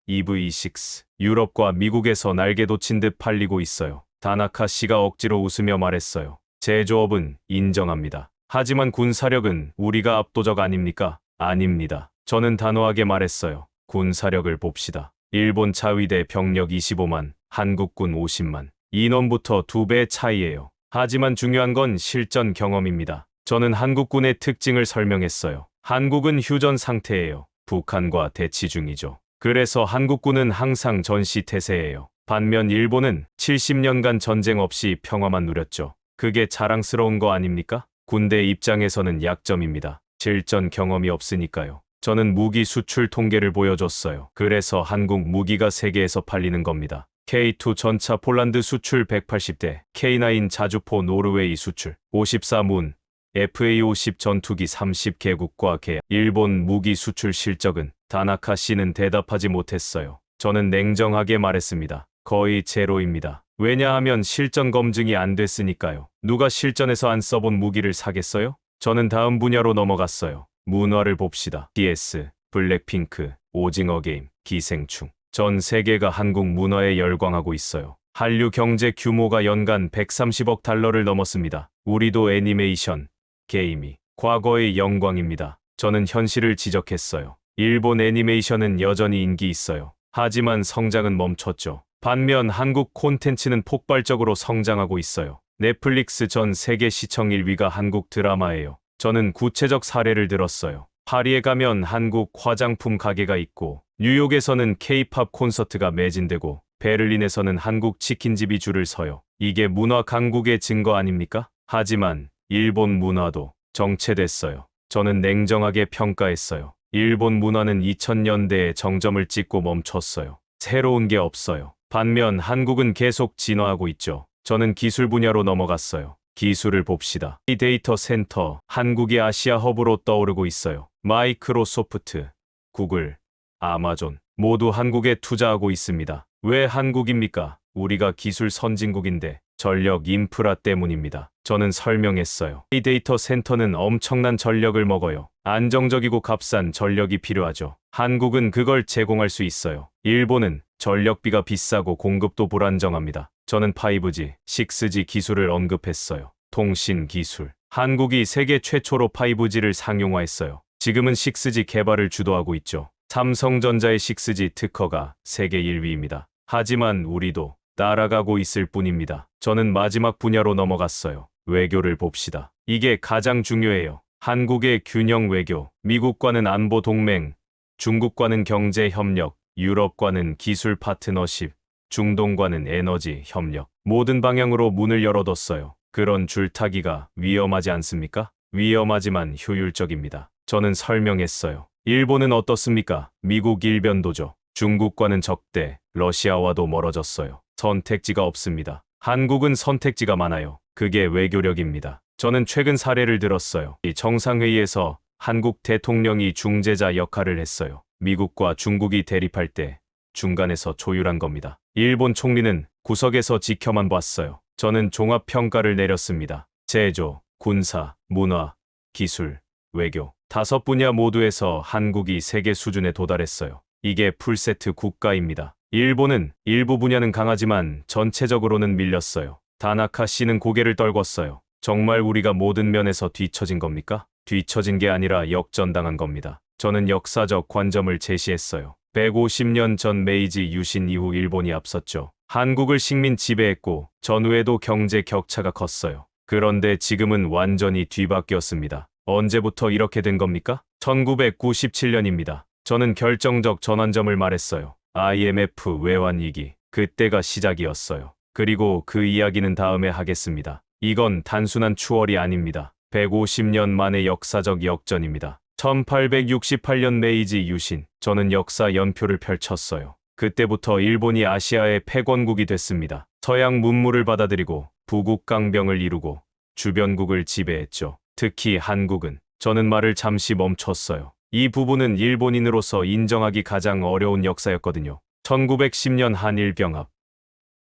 EV6. 유럽과 미국에서 날개 돋친 듯 팔리고 있어요. 다나카 씨가 억지로 웃으며 말했어요. 제조업은 인정합니다. 하지만 군사력은 우리가 압도적 아닙니까? 아닙니다. 저는 단호하게 말했어요. 군사력을 봅시다. 일본 자위대 병력 25만, 한국군 50만. 인원부터 2배 차이예요. 하지만 중요한 건 실전 경험입니다. 저는 한국군의 특징을 설명했어요. 한국은 휴전 상태예요. 북한과 대치 중이죠. 그래서 한국군은 항상 전시태세예요. 반면 일본은 70년간 전쟁 없이 평화만 누렸죠. 그게 자랑스러운 거 아닙니까? 군대 입장에서는 약점입니다. 실전 경험이 없으니까요. 저는 무기 수출 통계를 보여줬어요. 그래서 한국 무기가 세계에서 팔리는 겁니다. K2 전차 폴란드 수출 180대, K9 자주포 노르웨이 수출 54문, FA50 전투기 30개국과 계약. 일본 무기 수출 실적은 다나카 씨는 대답하지 못했어요. 저는 냉정하게 말했습니다. 거의 제로입니다. 왜냐하면 실전 검증이 안 됐으니까요. 누가 실전에서 안 써본 무기를 사겠어요? 저는 다음 분야로 넘어갔어요. 문화를 봅시다. DS, 블랙핑크, 오징어 게임, 기생충. 전 세계가 한국 문화에 열광하고 있어요. 한류 경제 규모가 연간 130억 달러를 넘었습니다. 우리도 애니메이션, 게임이 과거의 영광입니다. 저는 현실을 지적했어요. 일본 애니메이션은 여전히 인기 있어요. 하지만 성장은 멈췄죠. 반면 한국 콘텐츠는 폭발적으로 성장하고 있어요. 넷플릭스 전 세계 시청 1위가 한국 드라마예요. 저는 구체적 사례를 들었어요. 파리에 가면 한국 화장품 가게가 있고, 뉴욕에서는 K-팝 콘서트가 매진되고, 베를린에서는 한국 치킨집이 줄을 서요. 이게 문화 강국의 증거 아닙니까? 하지만 일본 문화도 정체됐어요. 저는 냉정하게 평가했어요. 일본 문화는 2000년대에 정점을 찍고 멈췄어요. 새로운 게 없어요. 반면 한국은 계속 진화하고 있죠. 저는 기술 분야로 넘어갔어요. 기술을 봅시다. 이 데이터 센터, 한국이 아시아 허브로 떠오르고 있어요. 마이크로소프트, 구글, 아마존 모두 한국에 투자하고 있습니다. 왜 한국입니까? 우리가 기술 선진국인데 전력 인프라 때문입니다. 저는 설명했어요. 이 데이터 센터는 엄청난 전력을 먹어요. 안정적이고 값싼 전력이 필요하죠. 한국은 그걸 제공할 수 있어요. 일본은 전력비가 비싸고 공급도 불안정합니다. 저는 5G, 6G 기술을 언급했어요. 통신 기술. 한국이 세계 최초로 5G를 상용화했어요. 지금은 6G 개발을 주도하고 있죠. 삼성전자의 6G 특허가 세계 1위입니다. 하지만 우리도 따라가고 있을 뿐입니다. 저는 마지막 분야로 넘어갔어요. 외교를 봅시다. 이게 가장 중요해요. 한국의 균형 외교, 미국과는 안보 동맹, 중국과는 경제 협력, 유럽과는 기술 파트너십, 중동과는 에너지 협력. 모든 방향으로 문을 열어뒀어요. 그런 줄타기가 위험하지 않습니까? 위험하지만 효율적입니다. 저는 설명했어요. 일본은 어떻습니까? 미국 일변도죠. 중국과는 적대, 러시아와도 멀어졌어요. 선택지가 없습니다. 한국은 선택지가 많아요. 그게 외교력입니다. 저는 최근 사례를 들었어요. 이 정상회의에서 한국 대통령이 중재자 역할을 했어요. 미국과 중국이 대립할 때 중간에서 조율한 겁니다. 일본 총리는 구석에서 지켜만 봤어요. 저는 종합평가를 내렸습니다. 제조, 군사, 문화, 기술, 외교 5 분야 모두에서 한국이 세계 수준에 도달했어요. 이게 풀세트 국가입니다. 일본은 일부 분야는 강하지만 전체적으로는 밀렸어요. 다나카 씨는 고개를 떨궜어요. 정말 우리가 모든 면에서 뒤처진 겁니까? 뒤처진 게 아니라 역전당한 겁니다. 저는 역사적 관점을 제시했어요. 150년 전 메이지 유신 이후 일본이 앞섰죠. 한국을 식민 지배했고 전후에도 경제 격차가 컸어요. 그런데 지금은 완전히 뒤바뀌었습니다. 언제부터 이렇게 된 겁니까? 1997년입니다. 저는 결정적 전환점을 말했어요. IMF 외환위기. 그때가 시작이었어요. 그리고 그 이야기는 다음에 하겠습니다. 이건 단순한 추월이 아닙니다. 150년 만의 역사적 역전입니다. 1868년 메이지 유신. 저는 역사 연표를 펼쳤어요. 그때부터 일본이 아시아의 패권국이 됐습니다. 서양 문물을 받아들이고 부국 강병을 이루고 주변국을 지배했죠. 특히 한국은. 저는 말을 잠시 멈췄어요. 이 부분은 일본인으로서 인정하기 가장 어려운 역사였거든요. 1910년 한일병합.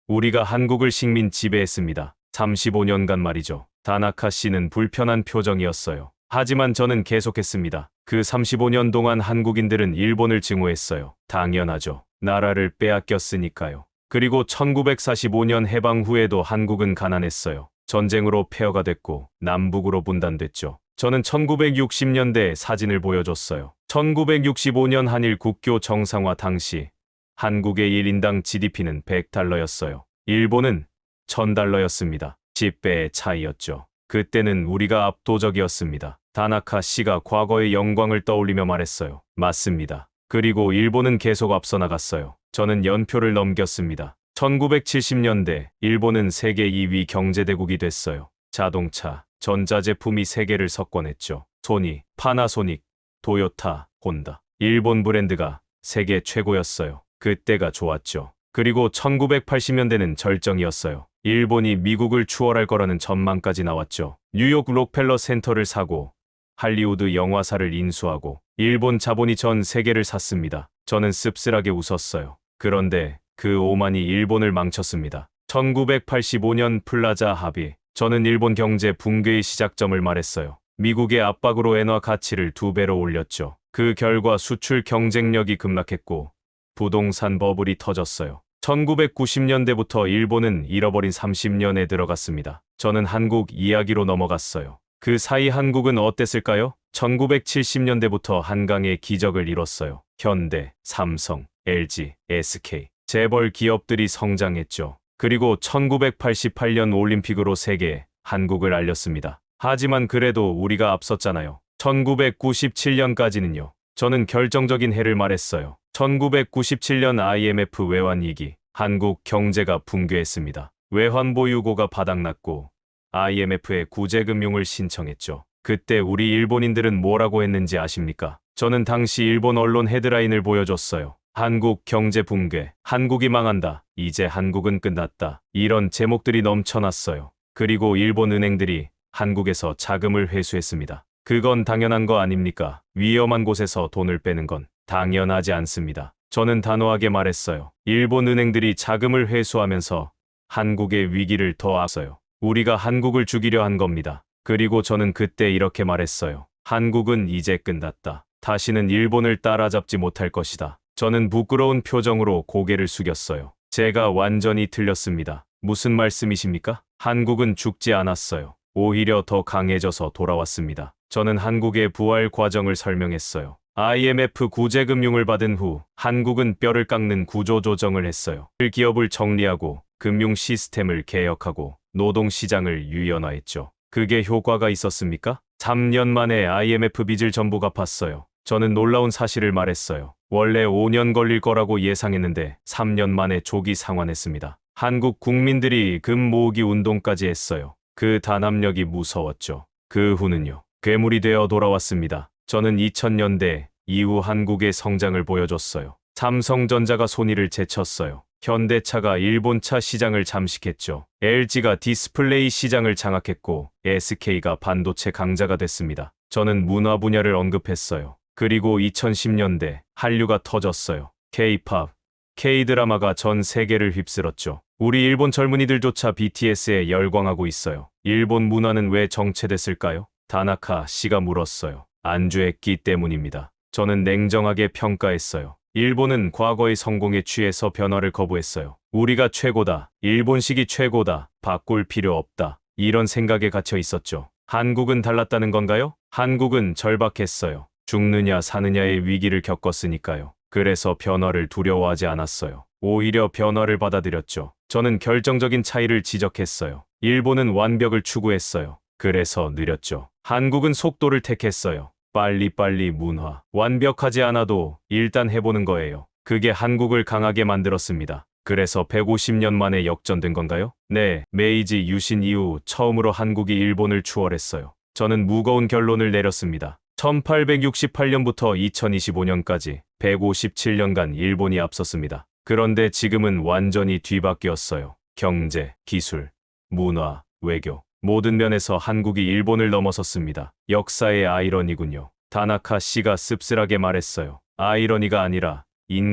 우리가 한국을 식민 지배했습니다. 35년간 말이죠. 다나카 씨는 불편한 표정이었어요. 하지만 저는 계속했습니다. 그 35년 동안 한국인들은 일본을 증오했어요. 당연하죠. 나라를 빼앗겼으니까요. 그리고 1945년 해방 후에도 한국은 가난했어요. 전쟁으로 폐허가 됐고 남북으로 분단됐죠. 저는 1960년대 사진을 보여줬어요. 1965년 한일 국교 정상화 당시 한국의 1인당 GDP는 100달러였어요. 일본은 1000달러였습니다. 10배의 차이였죠. 그때는 우리가 압도적이었습니다. 다나카 씨가 과거의 영광을 떠올리며 말했어요. 맞습니다. 그리고 일본은 계속 앞서 나갔어요. 저는 연표를 넘겼습니다. 1970년대 일본은 세계 2위 경제대국이 됐어요. 자동차, 전자제품이 세계를 석권했죠. 소니, 파나소닉, 토요타, 혼다. 일본 브랜드가 세계 최고였어요. 그때가 좋았죠. 그리고 1980년대는 절정이었어요. 일본이 미국을 추월할 거라는 전망까지 나왔죠. 뉴욕 록펠러 센터를 사고 할리우드 영화사를 인수하고 일본 자본이 전 세계를 샀습니다. 저는 씁쓸하게 웃었어요. 그런데 그 오만이 일본을 망쳤습니다. 1985년 플라자 합의. 저는 일본 경제 붕괴의 시작점을 말했어요. 미국의 압박으로 엔화 가치를 2배로 올렸죠. 그 결과 수출 경쟁력이 급락했고 부동산 버블이 터졌어요. 1990년대부터 일본은 잃어버린 30년에 들어갔습니다. 저는 한국 이야기로 넘어갔어요. 그 사이 한국은 어땠을까요? 1970년대부터 한강의 기적을 이뤘어요. 현대, 삼성, LG, SK. 재벌 기업들이 성장했죠. 그리고 1988년 올림픽으로 세계에 한국을 알렸습니다. 하지만 그래도 우리가 앞섰잖아요. 1997년까지는요. 저는 결정적인 해를 말했어요. 1997년 IMF 외환위기. 한국 경제가 붕괴했습니다. 외환보유고가 바닥났고 IMF에 구제금융을 신청했죠. 그때 우리 일본인들은 뭐라고 했는지 아십니까? 저는 당시 일본 언론 헤드라인을 보여줬어요. 한국 경제 붕괴, 한국이 망한다, 이제 한국은 끝났다. 이런 제목들이 넘쳐났어요. 그리고 일본 은행들이 한국에서 자금을 회수했습니다. 그건 당연한 거 아닙니까? 위험한 곳에서 돈을 빼는 건 당연하지 않습니다. 저는 단호하게 말했어요. 일본 은행들이 자금을 회수하면서 한국의 위기를 더 앞서요. 우리가 한국을 죽이려 한 겁니다. 그리고 저는 그때 이렇게 말했어요. 한국은 이제 끝났다. 다시는 일본을 따라잡지 못할 것이다. 저는 부끄러운 표정으로 고개를 숙였어요. 제가 완전히 틀렸습니다. 무슨 말씀이십니까? 한국은 죽지 않았어요. 오히려 더 강해져서 돌아왔습니다. 저는 한국의 부활 과정을 설명했어요. IMF 구제금융을 받은 후 한국은 뼈를 깎는 구조조정을 했어요. 기업을 정리하고 금융 시스템을 개혁하고 노동시장을 유연화했죠. 그게 효과가 있었습니까? 3년 만에 IMF 빚을 전부 갚았어요. 저는 놀라운 사실을 말했어요. 원래 5년 걸릴 거라고 예상했는데 3년 만에 조기 상환했습니다. 한국 국민들이 금 모으기 운동까지 했어요. 그 단합력이 무서웠죠. 그 후는요. 괴물이 되어 돌아왔습니다. 저는 2000년대 이후 한국의 성장을 보여줬어요. 삼성전자가 손이를 제쳤어요. 현대차가 일본차 시장을 잠식했죠. LG가 디스플레이 시장을 장악했고 SK가 반도체 강자가 됐습니다. 저는 문화 분야를 언급했어요. 그리고 2010년대 한류가 터졌어요. K-팝, K-드라마가 전 세계를 휩쓸었죠. 우리 일본 젊은이들조차 BTS에 열광하고 있어요. 일본 문화는 왜 정체됐을까요? 다나카 씨가 물었어요. 안주했기 때문입니다. 저는 냉정하게 평가했어요. 일본은 과거의 성공에 취해서 변화를 거부했어요. 우리가 최고다. 일본식이 최고다. 바꿀 필요 없다. 이런 생각에 갇혀 있었죠. 한국은 달랐다는 건가요? 한국은 절박했어요. 죽느냐 사느냐의 위기를 겪었으니까요. 그래서 변화를 두려워하지 않았어요. 오히려 변화를 받아들였죠. 저는 결정적인 차이를 지적했어요. 일본은 완벽을 추구했어요. 그래서 느렸죠. 한국은 속도를 택했어요. 빨리빨리 문화. 완벽하지 않아도 일단 해보는 거예요. 그게 한국을 강하게 만들었습니다. 그래서 150년 만에 역전된 건가요? 네, 메이지 유신 이후 처음으로 한국이 일본을 추월했어요. 저는 무거운 결론을 내렸습니다. 1868년부터 2025년까지 157년간 일본이 앞섰습니다. 그런데 지금은 완전히 뒤바뀌었어요. 경제, 기술, 문화, 외교. 모든 면에서 한국이 일본을 넘어섰습니다. 역사의 아이러니군요. 다나카 씨가 씁쓸하게 말했어요. 아이러니가 아니라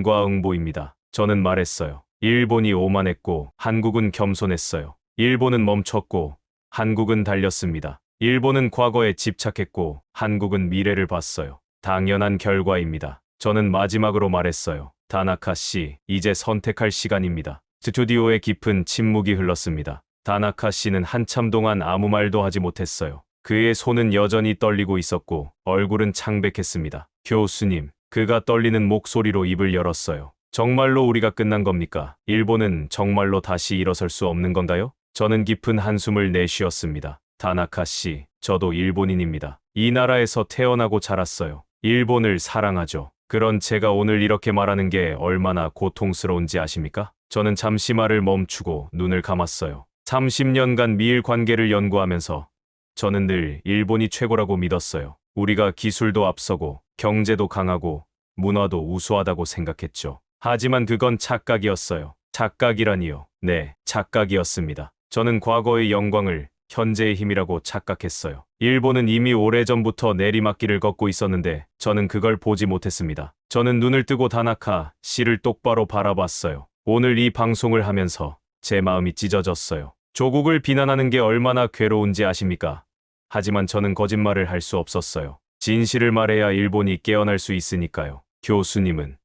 인과응보입니다. 저는 말했어요. 일본이 오만했고 한국은 겸손했어요. 일본은 멈췄고 한국은 달렸습니다. 일본은 과거에 집착했고 한국은 미래를 봤어요. 당연한 결과입니다. 저는 마지막으로 말했어요. 다나카 씨, 이제 선택할 시간입니다. 스튜디오에 깊은 침묵이 흘렀습니다. 다나카 씨는 한참 동안 아무 말도 하지 못했어요. 그의 손은 여전히 떨리고 있었고 얼굴은 창백했습니다. 교수님, 그가 떨리는 목소리로 입을 열었어요. 정말로 우리가 끝난 겁니까? 일본은 정말로 다시 일어설 수 없는 건가요? 저는 깊은 한숨을 내쉬었습니다. 다나카 씨, 저도 일본인입니다. 이 나라에서 태어나고 자랐어요. 일본을 사랑하죠. 그런 제가 오늘 이렇게 말하는 게 얼마나 고통스러운지 아십니까? 저는 잠시 말을 멈추고 눈을 감았어요. 30년간 미일 관계를 연구하면서 저는 늘 일본이 최고라고 믿었어요. 우리가 기술도 앞서고 경제도 강하고 문화도 우수하다고 생각했죠. 하지만 그건 착각이었어요. 착각이라니요. 네, 착각이었습니다. 저는 과거의 영광을 현재의 힘이라고 착각했어요. 일본은 이미 오래전부터 내리막길을 걷고 있었는데 저는 그걸 보지 못했습니다. 저는 눈을 뜨고 다나카 씨를 똑바로 바라봤어요. 오늘 이 방송을 하면서 제 마음이 찢어졌어요. 조국을 비난하는 게 얼마나 괴로운지 아십니까? 하지만 저는 거짓말을 할 수 없었어요. 진실을 말해야 일본이 깨어날 수 있으니까요.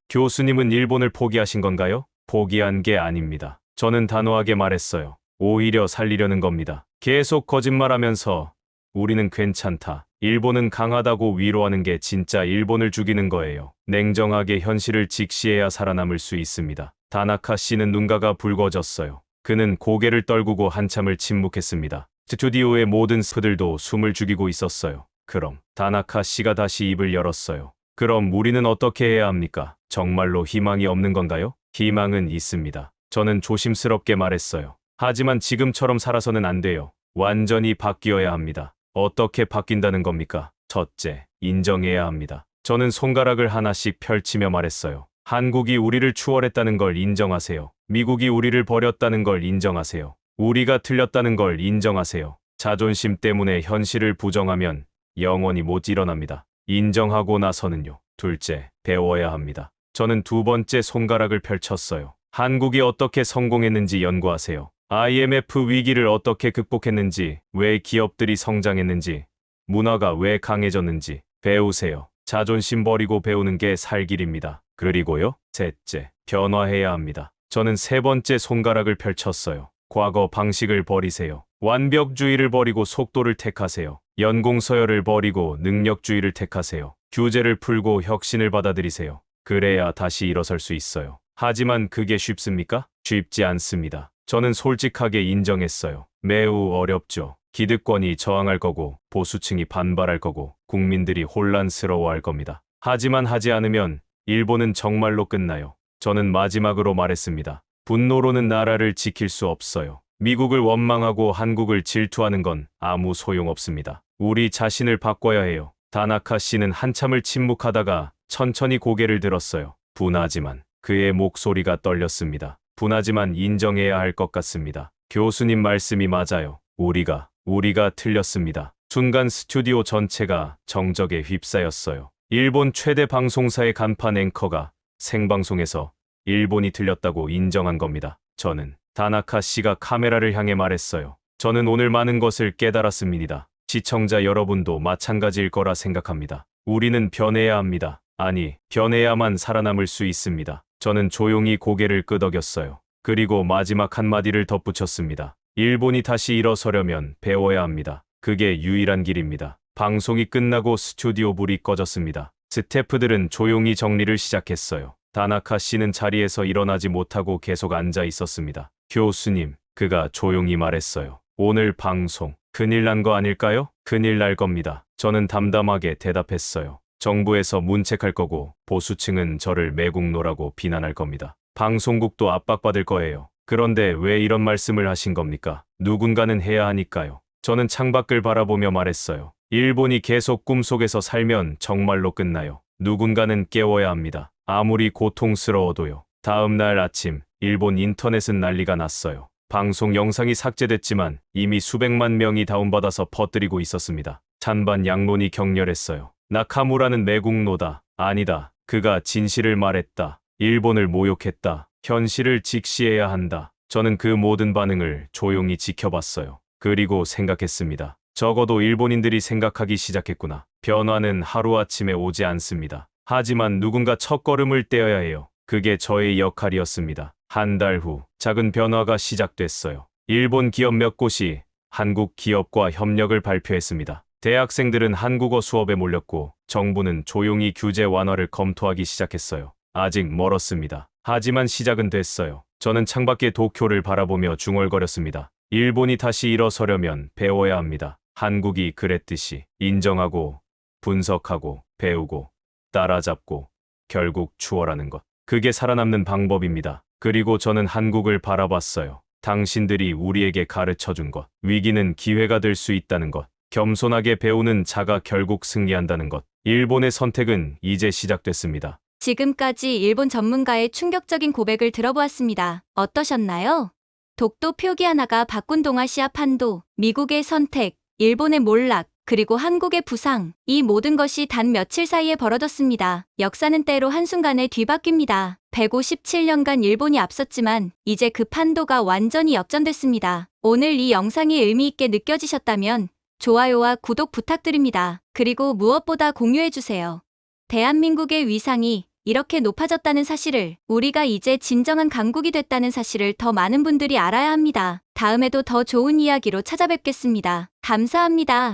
교수님은 일본을 포기하신 건가요? 포기한 게 아닙니다. 저는 단호하게 말했어요. 오히려 살리려는 겁니다. 계속 거짓말하면서 우리는 괜찮다. 일본은 강하다고 위로하는 게 진짜 일본을 죽이는 거예요. 냉정하게 현실을 직시해야 살아남을 수 있습니다. 다나카 씨는 눈가가 붉어졌어요. 그는 고개를 떨구고 한참을 침묵했습니다. 스튜디오의 모든 스프들도 숨을 죽이고 있었어요. 그럼 다나카 씨가 다시 입을 열었어요. 그럼 우리는 어떻게 해야 합니까? 정말로 희망이 없는 건가요? 희망은 있습니다. 저는 조심스럽게 말했어요. 하지만 지금처럼 살아서는 안 돼요. 완전히 바뀌어야 합니다. 어떻게 바뀐다는 겁니까? 첫째, 인정해야 합니다. 저는 손가락을 하나씩 펼치며 말했어요. 한국이 우리를 추월했다는 걸 인정하세요. 미국이 우리를 버렸다는 걸 인정하세요. 우리가 틀렸다는 걸 인정하세요. 자존심 때문에 현실을 부정하면 영원히 못 일어납니다. 인정하고 나서는요. 둘째, 배워야 합니다. 저는 두 번째 손가락을 펼쳤어요. 한국이 어떻게 성공했는지 연구하세요. IMF 위기를 어떻게 극복했는지, 왜 기업들이 성장했는지, 문화가 왜 강해졌는지 배우세요. 자존심 버리고 배우는 게 살 길입니다. 그리고요, 셋째, 변화해야 합니다. 저는 세 번째 손가락을 펼쳤어요. 과거 방식을 버리세요. 완벽주의를 버리고 속도를 택하세요. 연공서열을 버리고 능력주의를 택하세요. 규제를 풀고 혁신을 받아들이세요. 그래야 다시 일어설 수 있어요. 하지만 그게 쉽습니까? 쉽지 않습니다. 저는 솔직하게 인정했어요. 매우 어렵죠. 기득권이 저항할 거고, 보수층이 반발할 거고, 국민들이 혼란스러워할 겁니다. 하지만 하지 않으면 일본은 정말로 끝나요. 저는 마지막으로 말했습니다. 분노로는 나라를 지킬 수 없어요. 미국을 원망하고 한국을 질투하는 건 아무 소용없습니다. 우리 자신을 바꿔야 해요. 다나카 씨는 한참을 침묵하다가 천천히 고개를 들었어요. 분하지만 그의 목소리가 떨렸습니다. 분하지만 인정해야 할 것 같습니다. 교수님 말씀이 맞아요. 우리가 틀렸습니다. 순간 스튜디오 전체가 정적에 휩싸였어요. 일본 최대 방송사의 간판 앵커가 생방송에서 일본이 틀렸다고 인정한 겁니다. 저는 다나카 씨가 카메라를 향해 말했어요. 저는 오늘 많은 것을 깨달았습니다. 시청자 여러분도 마찬가지일 거라 생각합니다. 우리는 변해야 합니다. 아니, 변해야만 살아남을 수 있습니다. 저는 조용히 고개를 끄덕였어요. 그리고 마지막 한마디를 덧붙였습니다. 일본이 다시 일어서려면 배워야 합니다. 그게 유일한 길입니다. 방송이 끝나고 스튜디오 불이 꺼졌습니다. 스태프들은 조용히 정리를 시작했어요. 다나카 씨는 자리에서 일어나지 못하고 계속 앉아 있었습니다. 교수님, 그가 조용히 말했어요. 오늘 방송, 큰일 난 거 아닐까요? 큰일 날 겁니다. 저는 담담하게 대답했어요. 정부에서 문책할 거고 보수층은 저를 매국노라고 비난할 겁니다. 방송국도 압박받을 거예요. 그런데 왜 이런 말씀을 하신 겁니까? 누군가는 해야 하니까요. 저는 창밖을 바라보며 말했어요. 일본이 계속 꿈속에서 살면 정말로 끝나요. 누군가는 깨워야 합니다. 아무리 고통스러워도요. 다음 날 아침, 일본 인터넷은 난리가 났어요. 방송 영상이 삭제됐지만 이미 수백만 명이 다운받아서 퍼뜨리고 있었습니다. 찬반 양론이 격렬했어요. 나카무라는 매국노다. 아니다. 그가 진실을 말했다. 일본을 모욕했다. 현실을 직시해야 한다. 저는 그 모든 반응을 조용히 지켜봤어요. 그리고 생각했습니다. 적어도 일본인들이 생각하기 시작했구나. 변화는 하루아침에 오지 않습니다. 하지만 누군가 첫걸음을 떼어야 해요. 그게 저의 역할이었습니다. 한 달 후 작은 변화가 시작됐어요. 일본 기업 몇 곳이 한국 기업과 협력을 발표했습니다. 대학생들은 한국어 수업에 몰렸고 정부는 조용히 규제 완화를 검토하기 시작했어요. 아직 멀었습니다. 하지만 시작은 됐어요. 저는 창밖의 도쿄를 바라보며 중얼거렸습니다. 일본이 다시 일어서려면 배워야 합니다. 한국이 그랬듯이 인정하고 분석하고 배우고 따라잡고 결국 추월하는 것. 그게 살아남는 방법입니다. 그리고 저는 한국을 바라봤어요. 당신들이 우리에게 가르쳐준 것. 위기는 기회가 될 수 있다는 것. 겸손하게 배우는 자가 결국 승리한다는 것. 일본의 선택은 이제 시작됐습니다. 지금까지 일본 전문가의 충격적인 고백을 들어보았습니다. 어떠셨나요? 독도 표기 하나가 바꾼 동아시아 판도, 미국의 선택, 일본의 몰락, 그리고 한국의 부상, 이 모든 것이 단 며칠 사이에 벌어졌습니다. 역사는 때로 한순간에 뒤바뀝니다. 157년간 일본이 앞섰지만 이제 그 판도가 완전히 역전됐습니다. 오늘 이 영상이 의미 있게 느껴지셨다면 좋아요와 구독 부탁드립니다. 그리고 무엇보다 공유해주세요. 대한민국의 위상이 이렇게 높아졌다는 사실을, 우리가 이제 진정한 강국이 됐다는 사실을 더 많은 분들이 알아야 합니다. 다음에도 더 좋은 이야기로 찾아뵙겠습니다. 감사합니다.